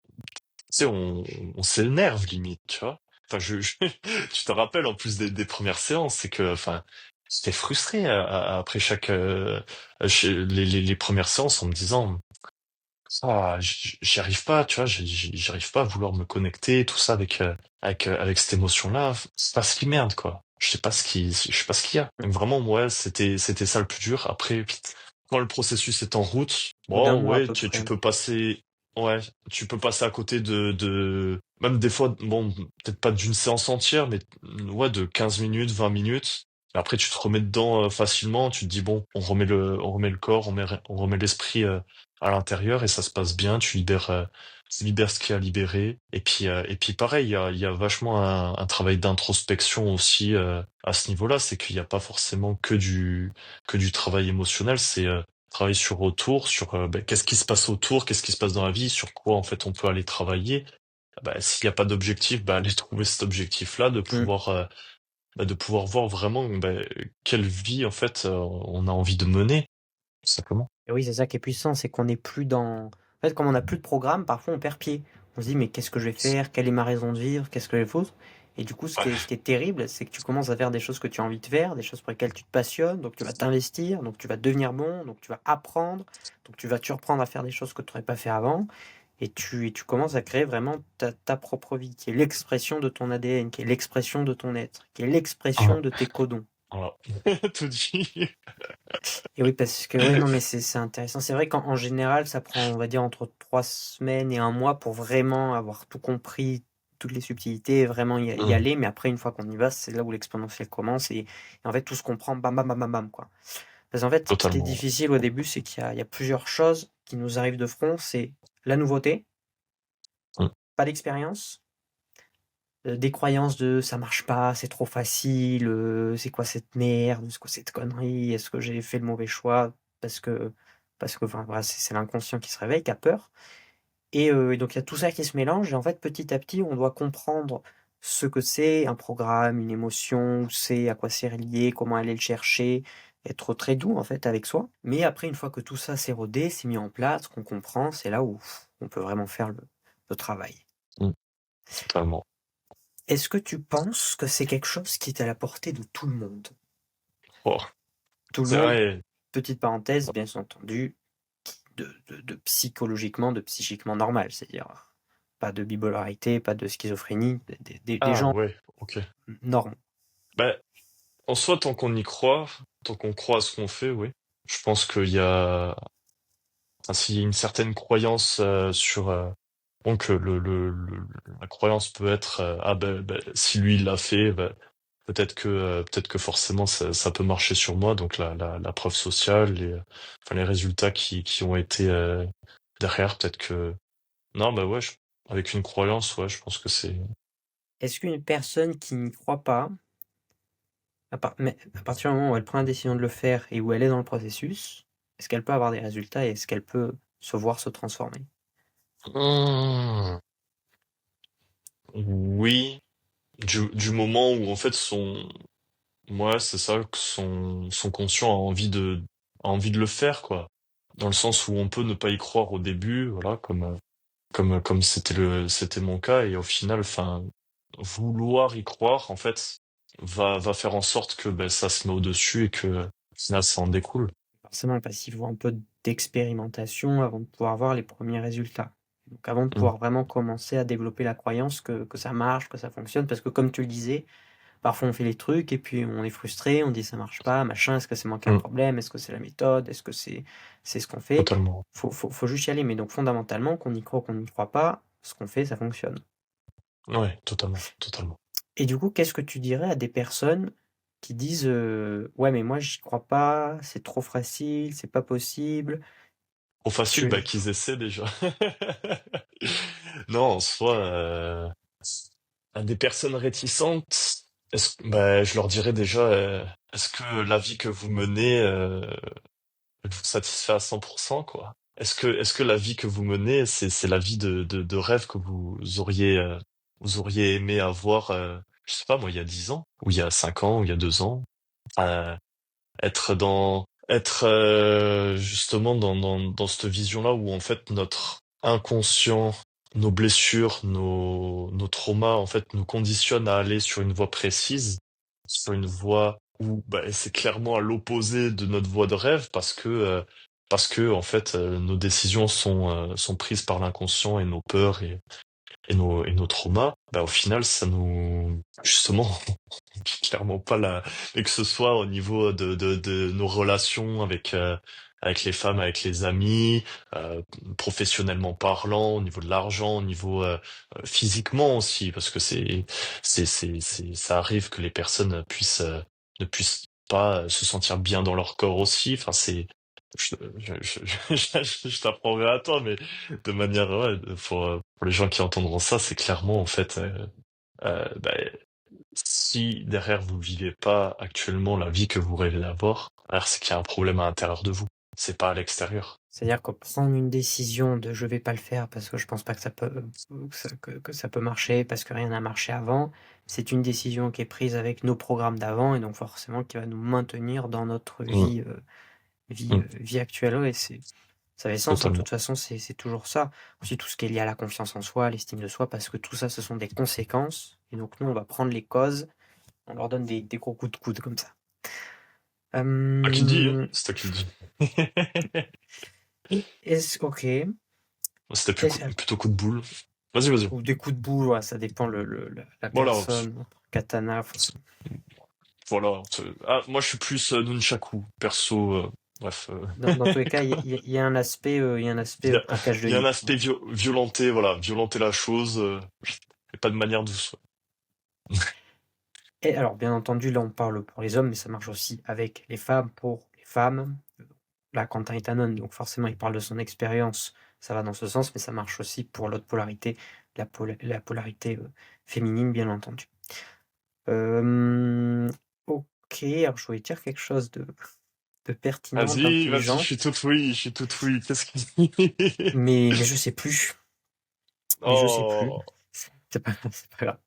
sais, on s'énerve limite, tu vois. Enfin, tu te rappelles en plus des premières séances, c'est que, enfin, j'étais frustré après les premières séances en me disant, j'y arrive pas, tu vois, j'y arrive pas à vouloir me connecter, tout ça avec cette émotion-là. C'est pas ce qui merde, quoi. Je sais pas ce qu'il y a. Mmh. Donc vraiment, ouais, c'était ça le plus dur. Après, quand le processus est en route, Au bout d'un bon, mois à ouais, peu près. ouais, tu peux passer à côté même des fois, bon, peut-être pas d'une séance entière, mais ouais, de 15 minutes, 20 minutes. Et après, tu te remets dedans facilement. Tu te dis bon, on remet le corps, on remet l'esprit à l'intérieur et ça se passe bien. Tu libères ce qu'il y a à libérer. Et puis pareil, il y a vachement un travail d'introspection aussi à ce niveau-là. C'est qu'il n'y a pas forcément que du travail émotionnel. C'est travailler sur autour, sur qu'est-ce qui se passe autour, qu'est-ce qui se passe dans la vie, sur quoi en fait on peut aller travailler. S'il n'y a pas d'objectif, aller trouver cet objectif-là, Mmh. de pouvoir voir vraiment quelle vie en fait on a envie de mener, tout simplement. Et oui, c'est ça qui est puissant, c'est qu'on n'est plus dans en fait, comme on n'a plus de programme, parfois on perd pied. On se dit: «Mais qu'est-ce que je vais faire? Quelle est ma raison de vivre? Qu'est-ce que je vais foutre?» Et du coup, ce qui est terrible, c'est que tu commences à faire des choses que tu as envie de faire, des choses pour lesquelles tu te passionnes, donc tu vas t'investir, donc tu vas devenir bon, donc tu vas apprendre, donc tu vas te surprendre à faire des choses que tu aurais pas fait avant et tu commences à créer vraiment ta propre vie, qui est l'expression de ton ADN, qui est l'expression de ton être, qui est l'expression Voilà. de tes codons. Voilà. Tout dit. Et oui, parce que ouais, non, mais c'est intéressant. C'est vrai qu'en général, ça prend, on va dire, entre 3 semaines et un mois pour vraiment avoir tout compris, toutes les subtilités, et vraiment y Mm. aller. Mais après, une fois qu'on y va, c'est là où l'exponentiel commence et en fait, tout se comprend bam, bam, bam, bam, bam, quoi. Parce qu'en fait, ce qui est Totalement. difficile au début, c'est qu'il y a plusieurs choses qui nous arrivent de front. C'est la nouveauté, Mm. pas d'expérience, des croyances de ça marche pas, c'est trop facile, c'est quoi cette merde, c'est quoi cette connerie, est-ce que j'ai fait le mauvais choix? Parce que enfin voilà, c'est l'inconscient qui se réveille, qui a peur et donc il y a tout ça qui se mélange et en fait petit à petit on doit comprendre ce que c'est un programme, une émotion, où c'est, à quoi c'est relié, comment aller le chercher, être très doux en fait avec soi. Mais après une fois que tout ça s'est rodé, c'est mis en place, qu'on comprend, c'est là où on peut vraiment faire le travail. Mm. Totalement. Est-ce que tu penses que c'est quelque chose qui est à la portée de tout le monde? Oh, Tout le c'est monde, vrai. petite parenthèse, bien entendu, de psychologiquement, de psychiquement normal, c'est-à-dire pas de bipolarité, pas de schizophrénie, des Ah gens ouais, ok. normaux. Ben, en soi, tant qu'on y croit, tant qu'on croit à ce qu'on fait, oui. Je pense qu'il y a, enfin, s'il y a une certaine croyance sur, donc la croyance peut être, si lui il l'a fait, peut-être que forcément ça peut marcher sur moi, donc la preuve sociale, enfin les résultats qui ont été derrière, peut-être que non, bah ouais, avec une croyance, ouais, je pense que c'est Est-ce qu'une personne qui n'y croit pas, mais à partir du moment où elle prend la décision de le faire et où elle est dans le processus, est-ce qu'elle peut avoir des résultats et est-ce qu'elle peut se voir se transformer? Hmm, oui, du moment où en fait ouais, c'est ça, que son conscient a envie de le faire, quoi. Dans le sens où on peut ne pas y croire au début, voilà, comme c'était mon cas, et au final, enfin, vouloir y croire, en fait, va faire en sorte que ben, ça se met au-dessus et que au final, ça en découle. Forcément, parce qu'il faut un peu d'expérimentation avant de pouvoir voir les premiers résultats. Donc avant de Mm, pouvoir vraiment commencer à développer la croyance que ça marche, que ça fonctionne, parce que comme tu le disais, parfois on fait les trucs et puis on est frustré, on dit ça marche pas, machin, est-ce que c'est moi qui ai un mm, problème, est-ce que c'est la méthode, est-ce que c'est ce qu'on fait? totalement. Faut juste y aller, mais donc fondamentalement, qu'on y croit ou qu'on n'y croit pas, ce qu'on fait, ça fonctionne. Ouais, totalement, totalement. Et du coup, qu'est-ce que tu dirais à des personnes qui disent ouais, mais moi j'y crois pas, c'est trop facile, c'est pas possible. Trop facile, bah, Tu... qu'ils essaient déjà. Non, en soi, à des personnes réticentes, bah, je leur dirais déjà, est-ce que la vie que vous menez, elle vous satisfait à 100%, quoi? Est-ce que la vie que vous menez, c'est la vie de rêve que vous auriez aimé avoir, je sais pas, moi, il y a 10 ans, ou il y a 5 ans, ou il y a 2 ans? Euh, être justement dans cette vision-là où en fait notre inconscient, nos blessures, nos traumas en fait nous conditionnent à aller sur une voie précise, sur une voie où bah, c'est clairement à l'opposé de notre voie de rêve parce que en fait nos décisions sont prises par l'inconscient et nos peurs et nos traumas, bah au final ça nous justement clairement pas la, et que ce soit au niveau de nos relations avec les femmes, avec les amis, professionnellement parlant, au niveau de l'argent, au niveau physiquement aussi, parce que ça arrive que les personnes ne puissent pas se sentir bien dans leur corps aussi. Enfin, je t'apprendrai à toi, mais de manière, ouais, pour les gens qui entendront ça, c'est clairement en fait, bah, si derrière vous vivez pas actuellement la vie que vous rêvez d'avoir, alors c'est qu'il y a un problème à l'intérieur de vous. C'est pas à l'extérieur. C'est-à-dire que prendre une décision de je vais pas le faire parce que je pense pas que ça peut que ça peut marcher parce que rien n'a marché avant, c'est une décision qui est prise avec nos programmes d'avant et donc forcément qui va nous maintenir dans notre Mm, mm, vie actuelle. Ouais, ça fait sens, hein, de toute totalement. façon, c'est toujours ça. Aussi tout ce qui est lié à la confiance en soi, l'estime de soi, parce que tout ça, ce sont des conséquences. Et donc nous, on va prendre les causes, on leur donne des gros coups de coude comme ça. Toi qui le dis, hein. Euh, C'est toi qui le dis. ok. C'était Est-ce- plutôt coup de boule. Vas-y, vas-y. Ou des coups de boule, ouais, ça dépend la Voilà. personne. Katana, Voilà. Moi, je suis plus nunchaku, perso. Bref. dans tous les cas, il y a un aspect, claquage de Il y a un doigts. aspect violenter, voilà, violenter la chose, et pas de manière douce. Et alors, bien entendu, là, on parle pour les hommes, mais ça marche aussi avec les femmes, pour les femmes. Là, Quentin est un homme, donc forcément, il parle de son expérience, ça va dans ce sens, mais ça marche aussi pour l'autre polarité, la polarité féminine, bien entendu. Euh, ok, alors je voulais dire quelque chose de pertinent, Vas-y, d'intelligent, je suis tout oui. Qu'est-ce qu'il mais je sais plus. Mais je sais plus. Oh. C'est pas grave.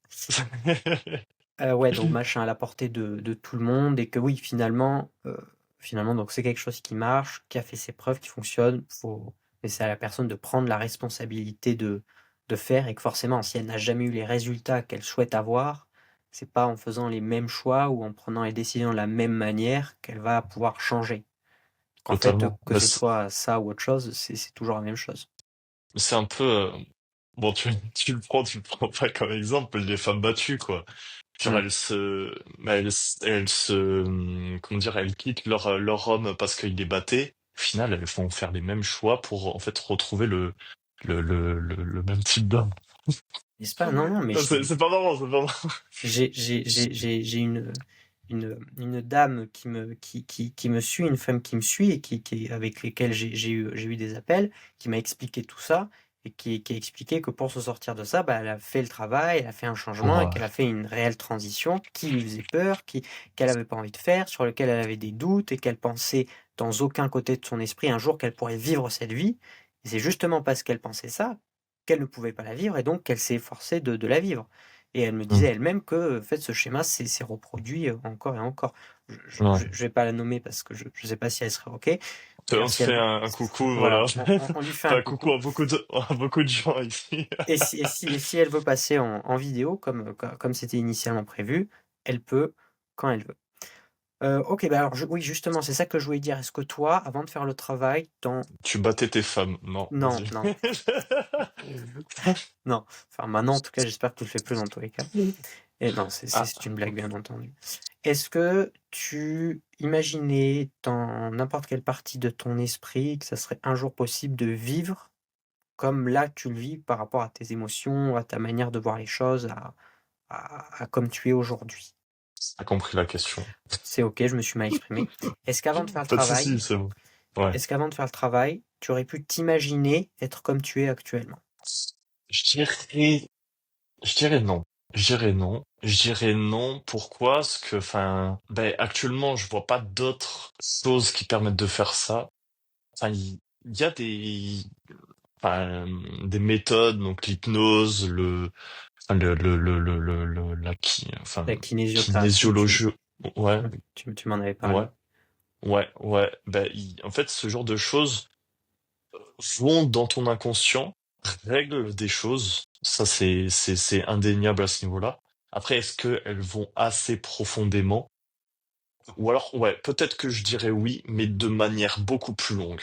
Ouais, donc machin à la portée de tout le monde et que oui, finalement, donc c'est quelque chose qui marche, qui a fait ses preuves, qui fonctionne. Mais c'est à la personne de prendre la responsabilité de faire et que forcément, si elle n'a jamais eu les résultats qu'elle souhaite avoir, c'est pas en faisant les mêmes choix ou en prenant les décisions de la même manière qu'elle va pouvoir changer. Qu'en fait, Totalement. que ce soit ça ou autre chose, c'est toujours la même chose. C'est un peu bon tu le prends pas comme exemple les femmes battues quoi. Genre Hmm. comment dire elles quittent leur homme parce qu'il est batté. Au final elles vont faire les mêmes choix pour en fait retrouver le même type d'homme. N'est-ce pas? Non, non, mais C'est pas marrant, c'est pas marrant. j'ai une dame qui me suit, une femme qui me suit et avec lesquelles j'ai eu des appels, qui m'a expliqué tout ça et qui a expliqué que pour se sortir de ça, bah, elle a fait le travail, elle a fait un changement et Ouais. qu'elle a fait une réelle transition qui lui faisait peur, qu'elle avait pas envie de faire, sur lequel elle avait des doutes et qu'elle pensait dans aucun côté de son esprit un jour qu'elle pourrait vivre cette vie. Et c'est justement parce qu'elle pensait ça qu'elle ne pouvait pas la vivre et donc qu'elle s'est efforcée de la vivre. Et elle me Mm. disait elle-même que, en fait, ce schéma s'est reproduit encore et encore. Ouais. Je vais pas la nommer parce que je sais pas si elle serait OK. On D'ailleurs, te si fait elle, un coucou, voilà. voilà, on lui fait Fait un un coucou coucou. à beaucoup de gens ici. Et si elle veut passer en vidéo, comme c'était initialement prévu, elle peut quand elle veut. OK, bah alors, oui, justement, c'est ça que je voulais dire. Est-ce que toi, avant de faire le travail, Tu battais tes femmes. Non, non, vas-y. non, non. Enfin, maintenant, en tout cas, j'espère que tu le fais plus dans tous les cas. Et non, Ah, c'est une blague, bien entendu. Est-ce que tu imaginais dans n'importe quelle partie de ton esprit que ça serait un jour possible de vivre comme là tu le vis par rapport à tes émotions, à ta manière de voir les choses, à comme tu es aujourd'hui? t'as compris la question. C'est OK, je me suis mal exprimé. Est-ce qu'avant de faire le Pas de travail soucis, c'est bon. Ouais. est-ce qu'avant de faire le travail, tu aurais pu t'imaginer être comme tu es actuellement? Je dirais, je dirais non. Je dirais non. Je dirais non. Pourquoi? Parce que, enfin, ben, actuellement, je vois pas d'autres choses qui permettent de faire ça. Enfin, il y a enfin, des méthodes, donc l'hypnose, enfin, enfin, La kinésiothérapie, kinésiologie. Ouais, tu m'en avais ouais, parlé. ouais. Ben, en fait, ce genre de choses vont dans ton inconscient, règlent des choses. Ça, c'est indéniable à ce niveau-là. Après, est-ce qu'elles vont assez profondément? Ou alors, ouais, peut-être que je dirais oui, mais de manière beaucoup plus longue.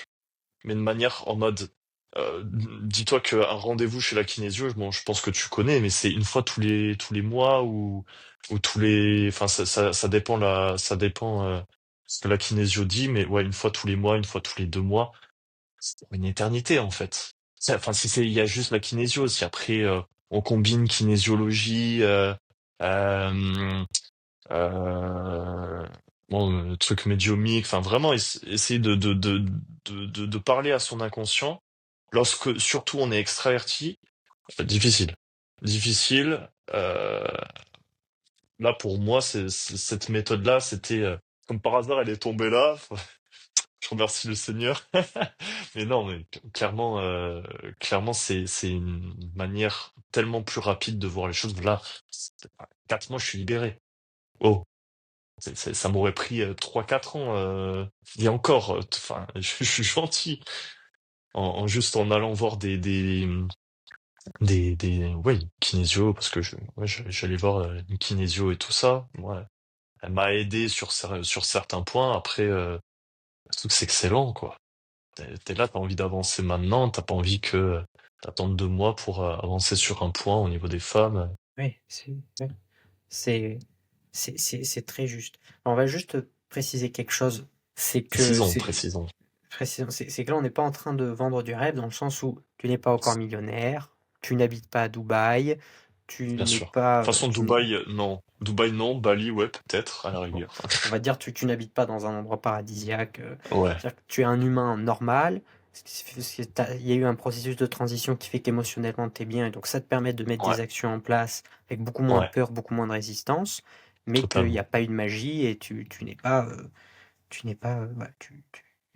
Mais de manière en mode, dis-toi qu'un rendez-vous chez la kinésio, bon, je pense que tu connais, mais c'est une fois tous les mois ou enfin, ça dépend ça dépend, ce que la kinésio dit, mais ouais, une fois tous les mois, une fois tous les 2 mois. C'est une éternité, en fait. Enfin, si il y a juste la kinésio, si après, on combine kinésiologie, euh, euh, bon, truc médiumique, enfin vraiment essayer de parler à son inconscient lorsque surtout on est extraverti, difficile. Difficile. Là pour moi, cette méthode-là, c'était comme par hasard, elle est tombée là. Je remercie le Seigneur. Mais non, mais clairement, clairement, c'est une manière tellement plus rapide de voir les choses. Là, 4 mois, je suis libéré. Oh. Ça m'aurait pris 3-4 ans, et encore, enfin, je suis gentil, juste en allant voir ouais, kinésio, parce que ouais, j'allais voir une kinésio et tout ça. Ouais, elle m'a aidé sur certains points. Après, le truc, c'est excellent, quoi. T'es là, t'as envie d'avancer maintenant, t'as pas envie que t'attendes 2 mois pour avancer sur un point au niveau des femmes. Oui, ouais. C'est c'est très juste. On va juste préciser quelque chose. C'est que Précisons, c'est précisons. c'est que là, on n'est pas en train de vendre du rêve dans le sens où tu n'es pas encore millionnaire, tu n'habites pas à Dubaï, tu Bien n'es sûr. De pas, toute façon, tu n'es- Dubaï, non. Dubaï, non. Bali, ouais, peut-être, à la bon, rigueur. on va dire tu n'habites pas dans un endroit paradisiaque. Ouais, C'est-à-dire que tu es un humain normal. Il y a eu un processus de transition qui fait qu'émotionnellement tu es bien et donc ça te permet de mettre ouais, des actions en place avec beaucoup moins de ouais, peur, beaucoup moins de résistance, mais qu'il n'y totalement. a pas eu de magie et tu n'es pas, voilà, C'est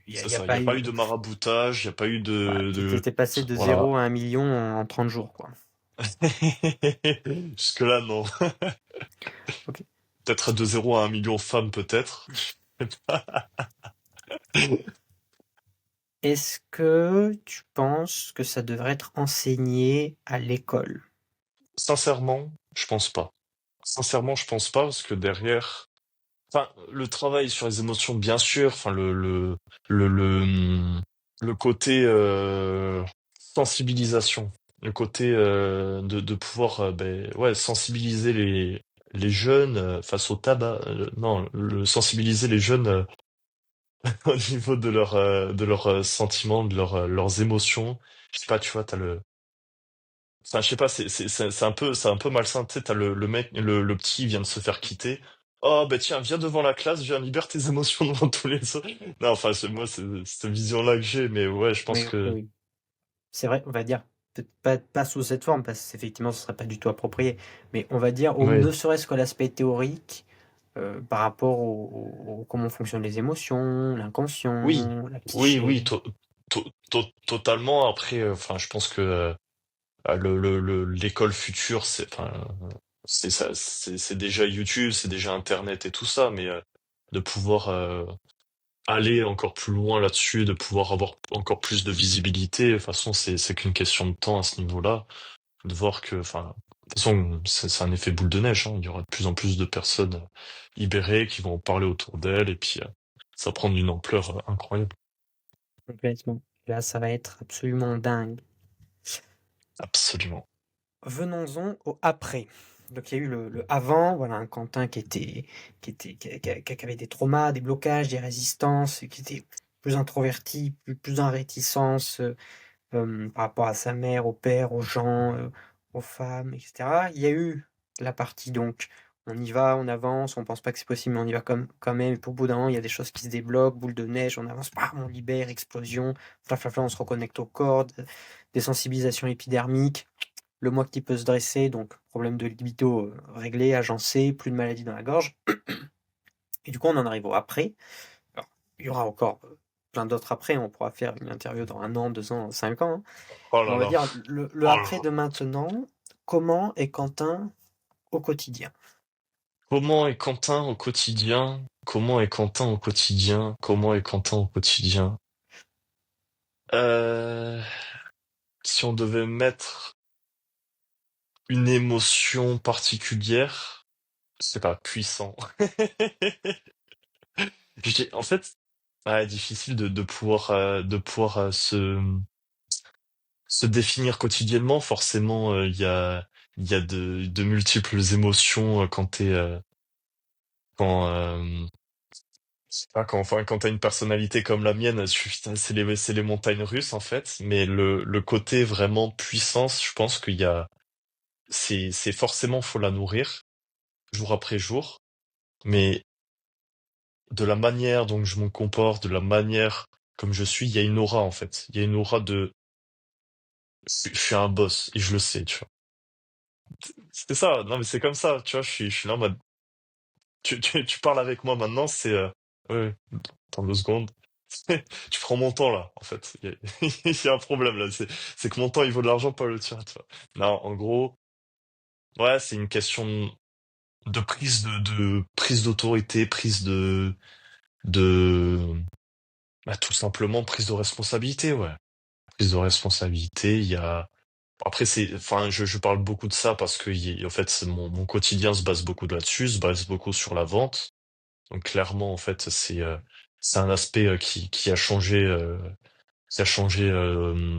il y a ça. Il n'y pas a pas eu, eu de maraboutage, il n'y a pas eu voilà, t'es passé de Voilà. zéro à 1 million en 30 jours, quoi. Jusque-là, non. Ok. Peut-être de 0 à 1 million de femmes, peut-être. Est-ce que tu penses que ça devrait être enseigné à l'école? Sincèrement, je pense pas. Sincèrement, je pense pas, parce que derrière, enfin, le travail sur les émotions, bien sûr, enfin, le, le, le côté sensibilisation, le côté de pouvoir ben, ouais, sensibiliser les jeunes face au tabac, non, sensibiliser les jeunes au niveau de leurs sentiments, leurs émotions. Je sais pas, tu vois, enfin, je sais pas, c'est un peu malsain. Tu sais, t'as le mec, le petit il vient de se faire quitter. Oh, bah tiens, viens devant la classe, viens libère tes émotions devant tous les autres. Non, enfin, moi, c'est cette vision-là que j'ai, mais ouais, je pense Oui, que, oui. C'est vrai, on va dire, peut-être pas sous cette forme, parce qu'effectivement, ce serait pas du tout approprié, mais on va dire, ouais. ne serait-ce que l'aspect théorique, par rapport comment fonctionnent les émotions, Oui, l'inconscient, la oui, oui, psyché. totalement. Après, enfin, je pense que l'école future, enfin, c'est ça, c'est déjà YouTube, c'est déjà Internet et tout ça, mais de pouvoir aller encore plus loin là-dessus, de pouvoir avoir encore plus de visibilité, de toute façon, c'est qu'une question de temps à ce niveau-là, de voir que, enfin, de toute façon, c'est un effet boule de neige, hein. Il y aura de plus en plus de personnes libérées qui vont en parler autour d'elles, et puis ça va prendre une ampleur incroyable. Complètement. Là, ça va être absolument dingue. Absolument. Venons-en au après. Donc il y a eu le avant, voilà, un Quentin qui avait des traumas, des blocages, des résistances, qui était plus introverti, plus en réticence, par rapport à sa mère, au père, aux gens, aux femmes, etc. Il y a eu la partie donc, on y va, on avance, on pense pas que c'est possible, mais on y va quand même. Et puis au bout d'un moment, il y a des choses qui se débloquent, boule de neige, on avance, bam, on libère, explosion, flafla, on se reconnecte aux cordes, des sensibilisations épidermiques, le mois qui peut se dresser, donc problème de libido réglé, agencé, plus de maladie dans la gorge. Et du coup, on en arrive au après. Alors, il y aura encore plein d'autres après, on pourra faire une interview dans 1 an, 2 ans, 5 ans, hein. Oh Mais là on va là. dire le Oh là après là. de maintenant, comment est Quentin au quotidien? Comment est Quentin au quotidien? Comment est Quentin au quotidien? Comment est Quentin au quotidien? Euh, Si on devait mettre une émotion particulière, c'est pas puissant. En fait, ouais, difficile de pouvoir se définir quotidiennement. Forcément, il y a de multiples émotions quand quand, je sais pas, enfin, quand t'as une personnalité comme la mienne, putain, c'est les montagnes russes en fait. Mais le côté vraiment puissance, je pense qu'il y a, c'est forcément faut la nourrir jour après jour. Mais de la manière dont je me comporte, de la manière comme je suis, il y a une aura en fait. Il y a une aura de, je suis un boss et je le sais, tu vois. C'est ça. Non mais c'est comme ça, tu vois. Je suis là en mode, tu parles avec moi maintenant, c'est, ouais, attends 2 secondes. Tu prends mon temps là, en fait. Il y a un problème là. C'est que mon temps il vaut de l'argent, pas le tien, tu vois. Non, en gros, ouais, c'est une question de prise prise d'autorité, de bah, tout simplement prise de responsabilité, ouais. Prise de responsabilité. Il y a après c'est, enfin, je parle beaucoup de ça parce que en fait mon quotidien se base beaucoup là-dessus, se base beaucoup sur la vente. Donc clairement, en fait, c'est un aspect qui a changé. Ça a changé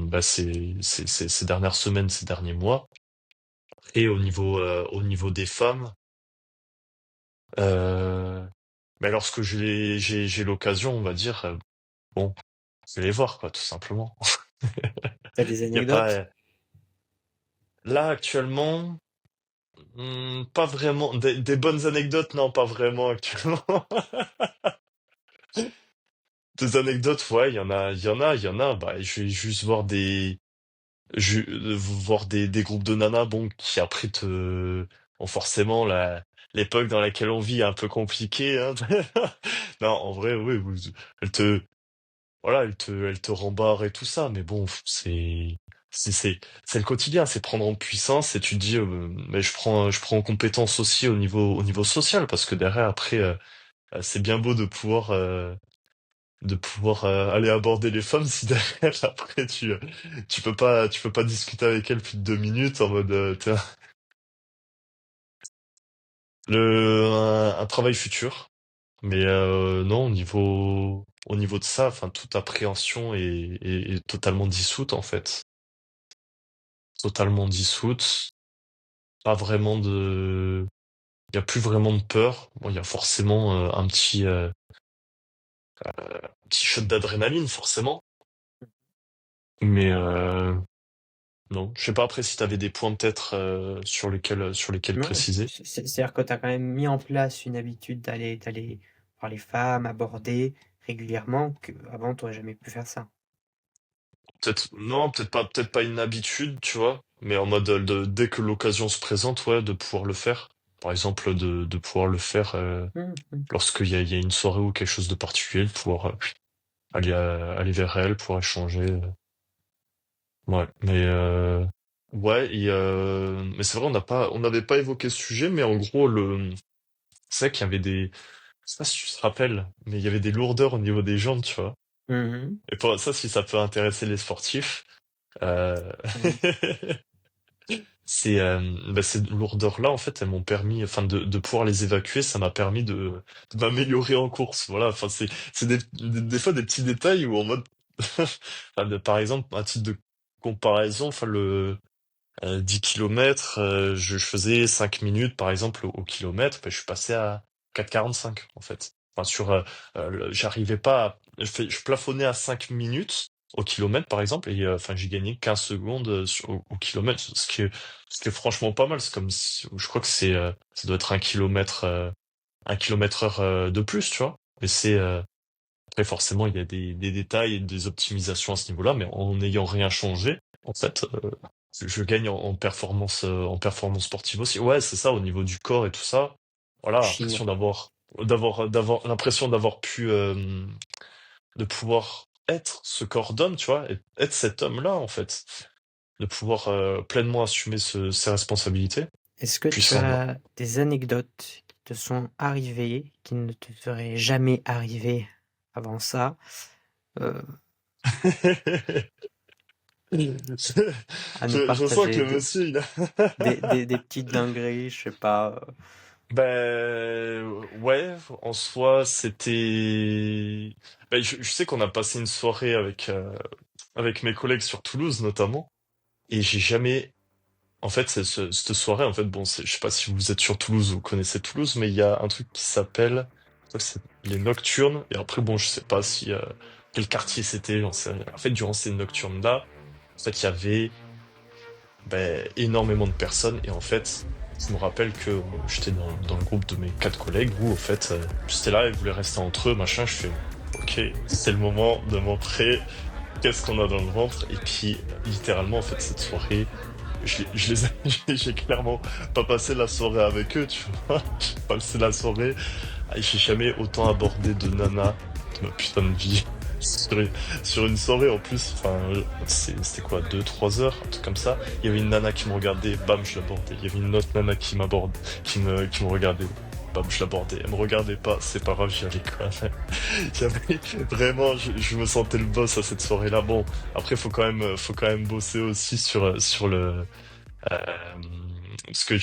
bah, ces dernières semaines, ces derniers mois. Et au niveau des femmes, euh, mais lorsque j'ai l'occasion, on va dire, bon, je vais les voir, quoi, tout simplement. T'as des Il y a pas anecdotes? là actuellement, pas vraiment des bonnes anecdotes, non, pas vraiment actuellement. Des anecdotes, ouais, il y en a. Bah, je vais juste voir voir des groupes de nanas, bon, qui après bon, forcément, l'époque dans laquelle on vit est un peu compliquée, hein. Non, en vrai, oui, oui, elle te, voilà, elle te rembarre et tout ça, mais bon, c'est le quotidien, c'est prendre en puissance et tu te dis, mais je prends en compétence aussi au niveau social, parce que derrière, après, c'est bien beau de pouvoir aller aborder les femmes si derrière après tu peux pas discuter avec elles plus de 2 minutes en mode un travail futur, mais non, au niveau de ça, enfin toute appréhension est totalement dissoute en fait, totalement dissoute. Pas vraiment de Il y a plus vraiment de peur. Bon, il y a forcément un petit shot d'adrénaline forcément, mais Non? Je sais pas après si t'avais des points peut-être sur lesquels Non, préciser. c'est-à-dire que tu as quand même mis en place une habitude d'aller voir les femmes, aborder régulièrement, que avant tu jamais pu faire ça. Peut-être non, peut-être pas une habitude, tu vois, mais en mode dès que l'occasion se présente, ouais, de pouvoir le faire. Par exemple, de pouvoir le faire Mhm. lorsqu'il y a une soirée ou quelque chose de particulier, de pouvoir aller vers elle, pouvoir échanger. Ouais, ouais, mais c'est vrai, on n'avait pas évoqué ce sujet, mais en gros, c'est vrai qu'il y avait je sais pas si tu te rappelles, mais il y avait des lourdeurs au niveau des jambes, tu vois. Mhm. Et pour ça, si ça peut intéresser les sportifs, euh, Oui. ces lourdeurs-là, en fait, elles m'ont permis, enfin, de pouvoir les évacuer, ça m'a permis de m'améliorer en course. Voilà, enfin, c'est des fois des petits détails où en mode, enfin, par exemple, à titre de comparaison, enfin, 10 kilomètres, je faisais 5 minutes, par exemple, au kilomètre, ben, je suis passé à 4,45, en fait. Enfin, j'arrivais pas je plafonnais à 5 minutes au kilomètre, par exemple, et enfin, j'ai gagné 15 secondes au kilomètre, ce qui est franchement pas mal. C'est comme je crois que ça doit être 1 kilomètre heure de plus, tu vois. Mais après, forcément, il y a des détails et des optimisations à ce niveau-là, mais en n'ayant rien changé, en fait, je gagne en performance sportive aussi. Ouais, c'est ça, au niveau du corps et tout ça. Voilà, Chinois. l'impression d'avoir l'impression d'avoir pu, de pouvoir être ce corps d'homme, tu vois, et être cet homme-là, en fait. De pouvoir pleinement assumer ses responsabilités. Est-ce que Puis tu sans, as des anecdotes qui te sont arrivées, qui ne te seraient jamais arrivées avant ça, euh, je, à nous je sens que partager le monsieur, il a. des petites dingueries, je sais pas. Ben ouais, en soi, c'était. Ben, je sais qu'on a passé une soirée avec mes collègues sur Toulouse notamment, et j'ai jamais. En fait, cette soirée, en fait, bon, je sais pas si vous êtes sur Toulouse ou connaissez Toulouse, mais il y a un truc qui s'appelle, je crois que c'est les Nocturnes. Et après, bon, je sais pas si quel quartier c'était, j'en sais rien. En fait, durant ces Nocturnes-là, en fait, il y avait énormément de personnes. Et en fait, je me rappelle que j'étais dans le groupe de mes 4 collègues où, en fait, j'étais là, ils voulaient rester entre eux, machin. Je fais, ok, c'est le moment de montrer qu'est-ce qu'on a dans le ventre. Et puis, littéralement, en fait, cette soirée, je les ai, j'ai clairement pas passé la soirée avec eux, tu vois. J'ai passé la soirée, j'ai jamais autant abordé de nana de ma putain de vie. Sur une, sur une soirée en plus, enfin, c'était quoi, 2, 3 heures, un truc comme ça. Il y avait une nana qui me regardait, bam, je l'abordais. Il y avait une autre nana qui m'aborde, qui me regardait, bam, je l'abordais. Elle me regardait pas, c'est pas grave, j'y allais quoi. Vraiment, je me sentais le boss à cette soirée-là. Bon, après, faut quand même bosser aussi sur euh, parce que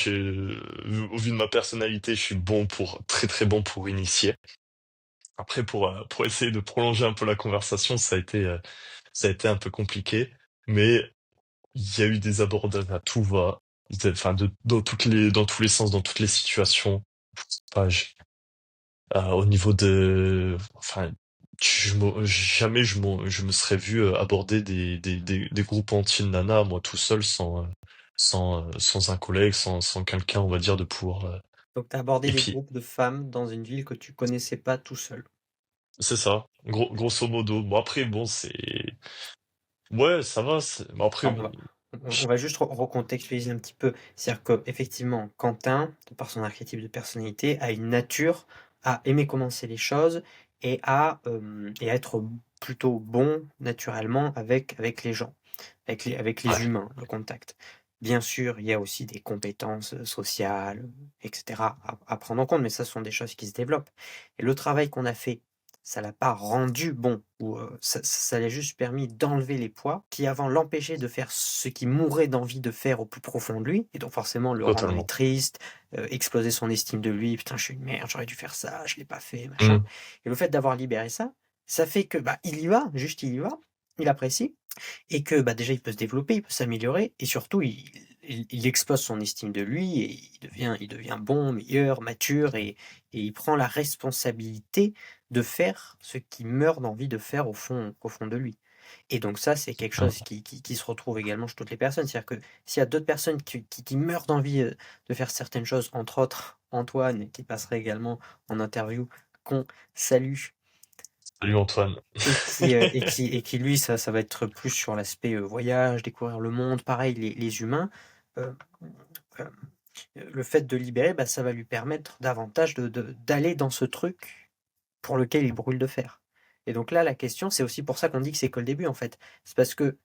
au vu de ma personnalité, je suis très très bon pour initier. Après, pour essayer de prolonger un peu la conversation, ça a été un peu compliqué, mais il y a eu des abordages à tout va, enfin, dans tous les sens, dans toutes les situations. Enfin, au niveau enfin, jamais je me serais vu aborder des groupes entiers de nanas, moi tout seul, sans un collègue, sans quelqu'un, on va dire, de pouvoir. Donc, tu as abordé Et des puis, groupes de femmes dans une ville que tu connaissais pas tout seul. c'est ça, grosso modo. Bon, après, bon, ouais, ça va. Bon, après, Alors, on va juste recontextualiser un petit peu. C'est-à-dire que effectivement, Quentin, de par son archétype de personnalité, a une nature à aimer commencer les choses et à être plutôt bon naturellement avec les gens, avec les ouais, humains, le contact. Bien sûr, il y a aussi des compétences sociales, etc. à prendre en compte, mais ça ce sont des choses qui se développent. Et le travail qu'on a fait, ça l'a pas rendu bon, ou ça l'a juste permis d'enlever les poids qui avant l'empêchaient de faire ce qu'il mourait d'envie de faire au plus profond de lui, et donc forcément le rendrait totalement. triste, exploser son estime de lui, putain je suis une merde, j'aurais dû faire ça, je l'ai pas fait, machin. Mm. Et le fait d'avoir libéré ça, ça fait que bah, il y va, juste il y va, il apprécie, et que bah, déjà il peut se développer, il peut s'améliorer, et surtout il expose son estime de lui, et il devient bon, meilleur, mature, et il prend la responsabilité de faire ce qu'il meurt d'envie de faire au fond de lui. Et donc ça, c'est quelque Hum, chose qui se retrouve également chez toutes les personnes. C'est-à-dire que s'il y a d'autres personnes qui meurent d'envie de faire certaines choses, entre autres Antoine, qui passerait également en interview, qu'on salue, Salut Antoine. et qui lui, ça va être plus sur l'aspect voyage, découvrir le monde, pareil, les humains. euh, euh, le fait de libérer, bah, ça va lui permettre davantage d'aller dans ce truc pour lequel il brûle de fer. Et donc là, la question, c'est aussi pour ça qu'on dit que c'est que le début, en fait. C'est parce que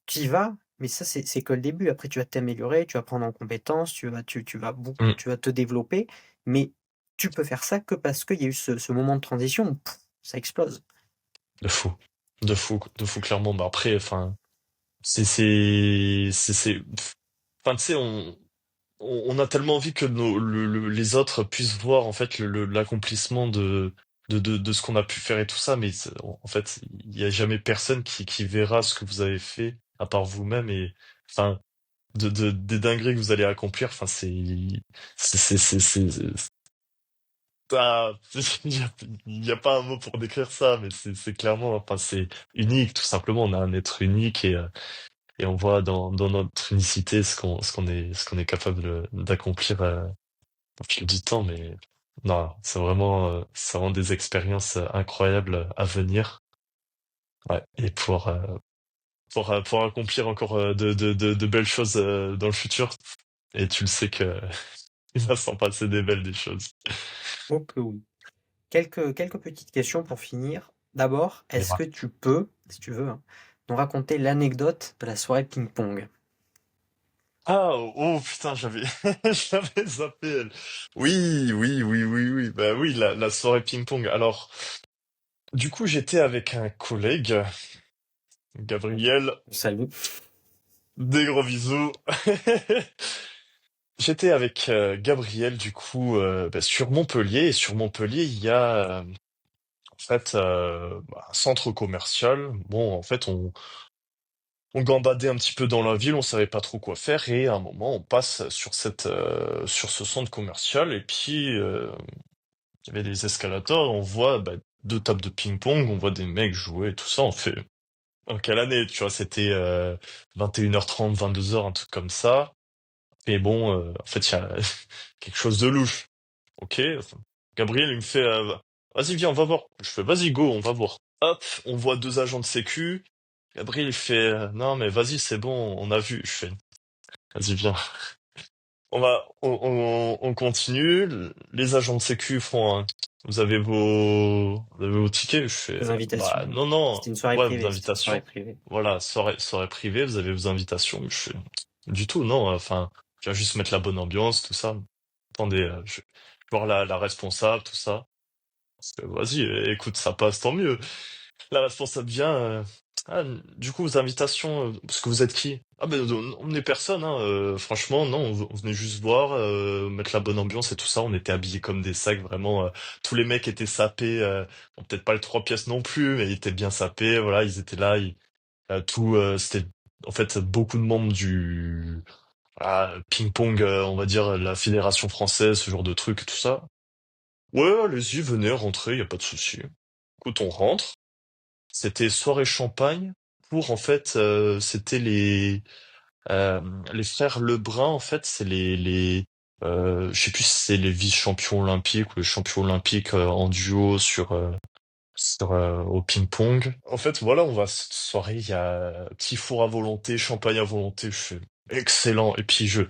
tu y vas, mais ça, c'est que le début. Après, tu vas t'améliorer, tu vas prendre en compétences, Hum, tu vas te développer, mais tu peux faire ça que parce qu'il y a eu ce moment de transition où ça explose. de fou. De fou, clairement. Bah après, enfin, enfin, tu sais, on a tellement envie que les autres puissent voir, en fait, l'accomplissement de ce qu'on a pu faire et tout ça, mais en fait, il y a jamais personne qui verra ce que vous avez fait, à part vous-même, et, enfin, des dingueries que vous allez accomplir, enfin, c'est, ah, il y a pas un mot pour décrire ça, mais c'est clairement, enfin, c'est unique, tout simplement. On a un être unique et on voit dans notre unicité ce qu'on est capable d'accomplir au fil du temps. Mais non, c'est vraiment des expériences incroyables à venir. Ouais. Et pour accomplir encore de belles choses dans le futur. Et tu le sais que il va s'en passer des belles des choses. Oh que oui. Quelques petites questions pour finir. D'abord, Et est-ce voilà. que tu peux, si tu veux, hein, nous raconter l'anecdote de la soirée ping-pong? Ah, oh putain, j'avais zappé elle. Oui, oui, oui, oui, oui. Bah oui, la soirée ping-pong. Alors, du coup, j'étais avec un collègue, Gabriel, Salut. des gros bisous. J'étais avec Gabriel, du coup, bah, sur Montpellier. Et sur Montpellier, il y a en fait un centre commercial. Bon, en fait, on gambadait un petit peu dans la ville, on savait pas trop quoi faire. Et à un moment, on passe sur ce centre commercial. Et puis, il y avait des escalators, on voit bah, deux tables de ping-pong, on voit des mecs jouer et tout ça. On fait, en quelle année, tu vois, c'était 21h30, 22h, un truc comme ça. Et bon, en fait, il y a quelque chose de louche. Ok. Enfin, Gabriel, il me fait, vas-y, viens, on va voir. Je fais, vas-y, go, on va voir. Hop, on voit deux agents de sécu. Gabriel, il fait, non, mais vas-y, c'est bon, on a vu. Je fais, vas-y, viens. On continue. Les agents de sécu font vous avez vos tickets? Je fais, Vos bah, invitations. non, non. C'était une soirée Ouais, vos privée, c'était une soirée invitations. privée. Voilà, soirée privée, vous avez vos invitations. Je fais, du tout, non. Enfin, tu vas juste mettre la bonne ambiance, tout ça. Attendez, je vais voir la responsable, tout ça. Vas-y, écoute, ça passe, tant mieux. La responsable vient. Ah, du coup, vos invitations, parce que vous êtes qui? Ah ben, on n'est personne, hein. Franchement, non, on venait juste voir, mettre la bonne ambiance et tout ça. On était habillés comme des sacs, vraiment. Tous les mecs étaient sapés. Bon, peut-être pas les trois pièces non plus, mais ils étaient bien sapés. Voilà, ils étaient là. C'était en fait beaucoup de membres du ping-pong, on va dire la fédération française, ce genre de trucs, tout ça. Ouais, allez-y, venez, rentrez, y a pas de souci. Écoute, on rentre. C'était soirée champagne pour en fait c'était euh, les frères Lebrun en fait c'est je sais plus si c'est les vice-champions olympiques ou les champions olympiques en duo au ping-pong. En fait voilà on va cette soirée il y a petit four à volonté champagne à volonté je fais excellent et puis je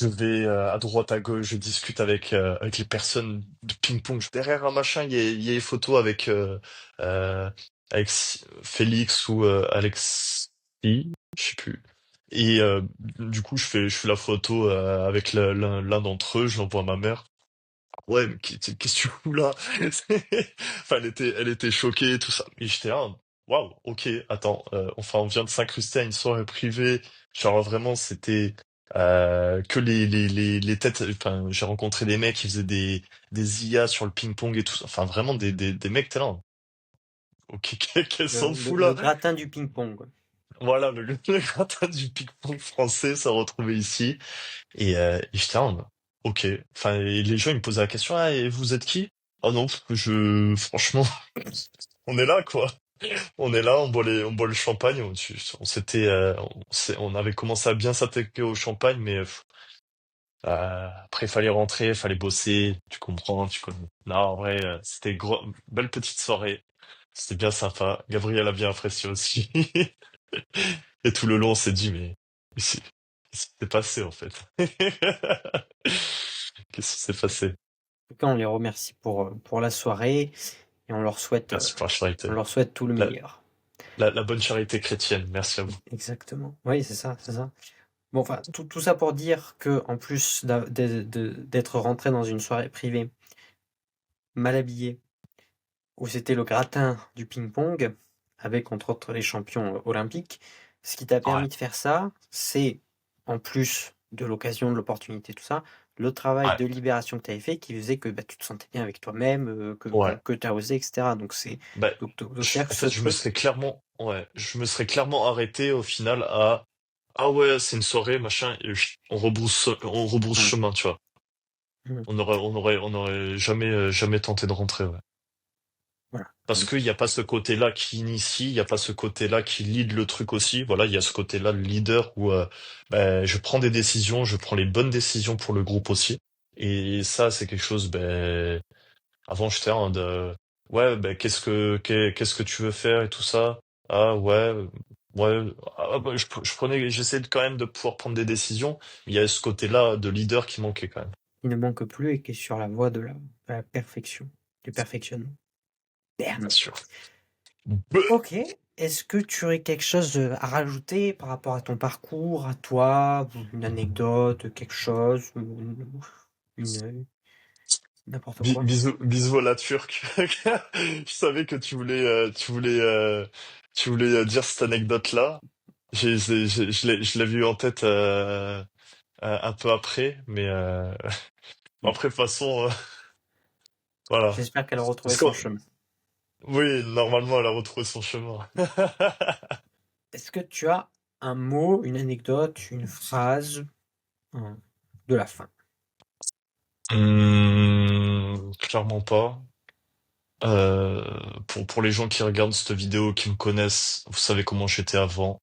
vais à droite à gauche je discute avec les personnes de ping-pong derrière un machin il y a les photos euh, avec Félix ou Alexis je sais plus et du coup je fais la photo avec l'un d'entre eux je l'envoie à ma mère. Ouais, mais qu'est-ce que tu fous là? Enfin, elle était choquée, tout ça. Et j'étais là, waouh, ok, attends, enfin, on vient de s'incruster à une soirée privée. Genre, vraiment, c'était que les têtes. Enfin, j'ai rencontré des mecs qui faisaient des IA sur le ping-pong et tout ça. Enfin, vraiment, des mecs, t'es là. Ok, qu'elle Le, s'en le- fout le là? gratin du ping-pong, quoi. Voilà, le gratin du ping-pong français s'est retrouvé ici. Et j'étais là, ok. Enfin, et les gens, ils me posaient la question, ah, et vous êtes qui? Oh non, franchement, on est là, quoi. On est là, on boit le champagne. On avait commencé à bien s'attaquer au champagne, mais après, il fallait rentrer, il fallait bosser. Tu comprends, tu connais. Non, en vrai, belle petite soirée. C'était bien sympa. Gabriel a bien apprécié aussi. Et tout le long, on s'est dit, mais qu'est-ce qui s'est passé, en fait? Qu'est-ce qui s'est passé? En tout cas, on les remercie pour la soirée et Merci pour la charité. on leur souhaite tout le La, meilleur. la bonne charité chrétienne. Merci à vous. Exactement. Oui, c'est ça, c'est ça. Bon, enfin, tout ça pour dire que en plus d'être rentré dans une soirée privée mal habillé, où c'était le gratin du ping-pong, avec entre autres les champions olympiques, ce qui t'a Ouais, permis de faire ça, c'est, en plus de l'occasion, de l'opportunité, tout ça, le travail ouais, de libération que tu avais fait qui faisait que bah, tu te sentais bien avec toi-même, ouais. que tu as osé, etc. Donc, Bah, donc c'est-à-dire que en ce fait, truc, je me serais clairement arrêté au final à, ah ouais, c'est une soirée, machin, et on rebrousse hum, chemin, tu vois. hum, On aurait jamais, jamais tenté de rentrer, ouais. voilà. Parce qu'il n'y a pas ce côté-là qui initie, il n'y a pas ce côté-là qui lead le truc aussi. Voilà, il y a ce côté-là, le leader, où ben, je prends des décisions, je prends les bonnes décisions pour le groupe aussi. Et ça, c'est quelque chose, ben, avant, j'étais en de, ouais, ben, qu'est-ce que tu veux faire et tout ça? Ah, ouais, je prenais, j'essayais quand même de pouvoir prendre des décisions. Mais il y a ce côté-là de leader qui manquait quand même. Il ne manque plus et qui est sur la voie de la perfection, du perfectionnement. Bien Berne. sûr. Ok. Est-ce que tu aurais quelque chose à rajouter par rapport à ton parcours, à toi, ou une anecdote, quelque chose, ou une- n'importe quoi? Bisous à la Turque. Je savais que tu voulais dire cette anecdote-là. Je l'ai vu en tête un peu après, mais Bon, après de toute façon, voilà. j'espère qu'elle a retrouvé Parce son que chemin. oui, normalement, elle a retrouvé son chemin. Est-ce que tu as un mot, une anecdote, une phrase hein, de la fin? Clairement pas. Pour les gens qui regardent cette vidéo, qui me connaissent, vous savez comment j'étais avant.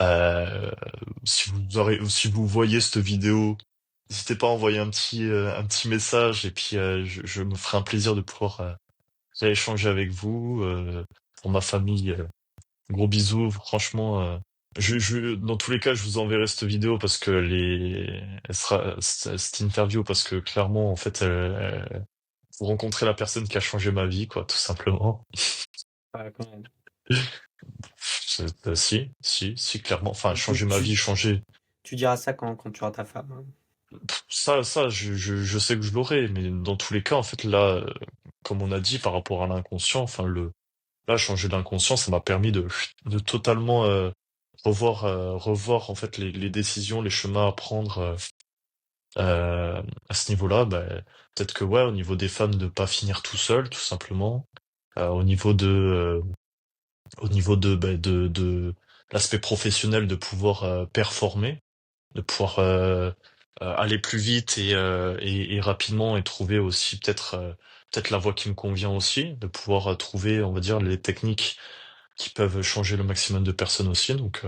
Euh, si vous voyez cette vidéo, n'hésitez pas à envoyer un petit message et puis je me ferai un plaisir de pouvoir échanger avec vous. Pour ma famille, gros bisous. Franchement, dans tous les cas, je vous enverrai cette vidéo parce que cette interview parce que clairement, en fait, vous rencontrez la personne qui a changé ma vie, quoi, tout simplement. Pas quand même. Si, clairement. Enfin, Donc, changer ma vie, changer. tu diras ça quand tu auras ta femme. Hein. Je sais que je l'aurai, mais dans tous les cas, en fait, là, comme on a dit, par rapport à l'inconscient, là, changer d'inconscient, ça m'a permis de totalement, revoir, en fait, les décisions, les chemins à prendre, à ce niveau-là, peut-être que, ouais, au niveau des femmes, de pas finir tout seul, tout simplement, au niveau de l'aspect professionnel, de pouvoir, performer, de pouvoir aller plus vite et rapidement et trouver aussi peut-être la voie qui me convient aussi, de pouvoir trouver, on va dire, les techniques qui peuvent changer le maximum de personnes aussi. Donc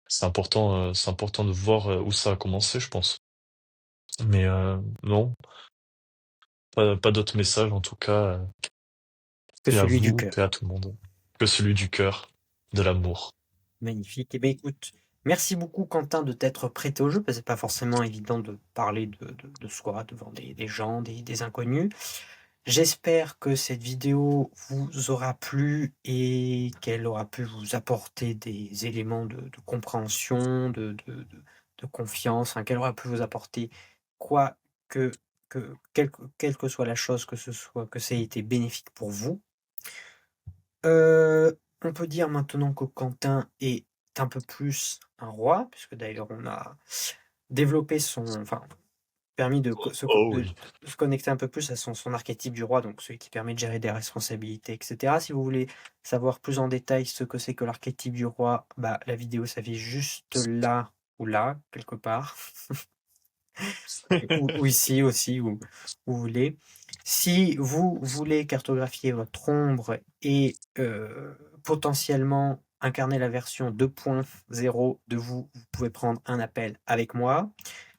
c'est important de voir où ça a commencé, je pense. Mais non, pas d'autres messages en tout cas. Que Paix à celui du vous, paix à cœur. tout le monde. Que celui du cœur, de l'amour. Magnifique. Eh bien, écoute, merci beaucoup, Quentin, de t'être prêté au jeu, parce que c'est pas forcément évident de parler de soi devant des gens, des inconnus. J'espère que cette vidéo vous aura plu et qu'elle aura pu vous apporter des éléments de compréhension, de confiance, hein, qu'elle aura pu vous apporter quoi quelle que soit la chose que ce soit, que ça ait été bénéfique pour vous. On peut dire maintenant que Quentin est un peu plus un roi, puisque d'ailleurs on a développé enfin, permis Oh oui. de se connecter un peu plus à son archétype du roi, donc celui qui permet de gérer des responsabilités, etc. Si vous voulez savoir plus en détail ce que c'est que l'archétype du roi, bah, la vidéo s'affiche juste là ou là, quelque part. ou ici aussi, où vous voulez. Si vous voulez cartographier votre ombre et potentiellement incarner la version 2.0 de vous, vous pouvez prendre un appel avec moi.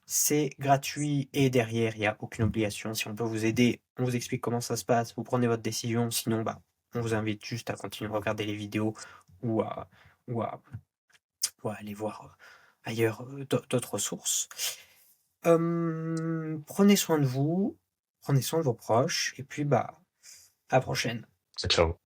C'est gratuit et derrière, il n'y a aucune obligation. Si on peut vous aider, on vous explique comment ça se passe, vous prenez votre décision. Sinon, bah, on vous invite juste à continuer à regarder les vidéos ou à, ou à, ou à aller voir ailleurs d'autres sources. Prenez soin de vous, prenez soin de vos proches, et puis bah, à la prochaine. Ciao.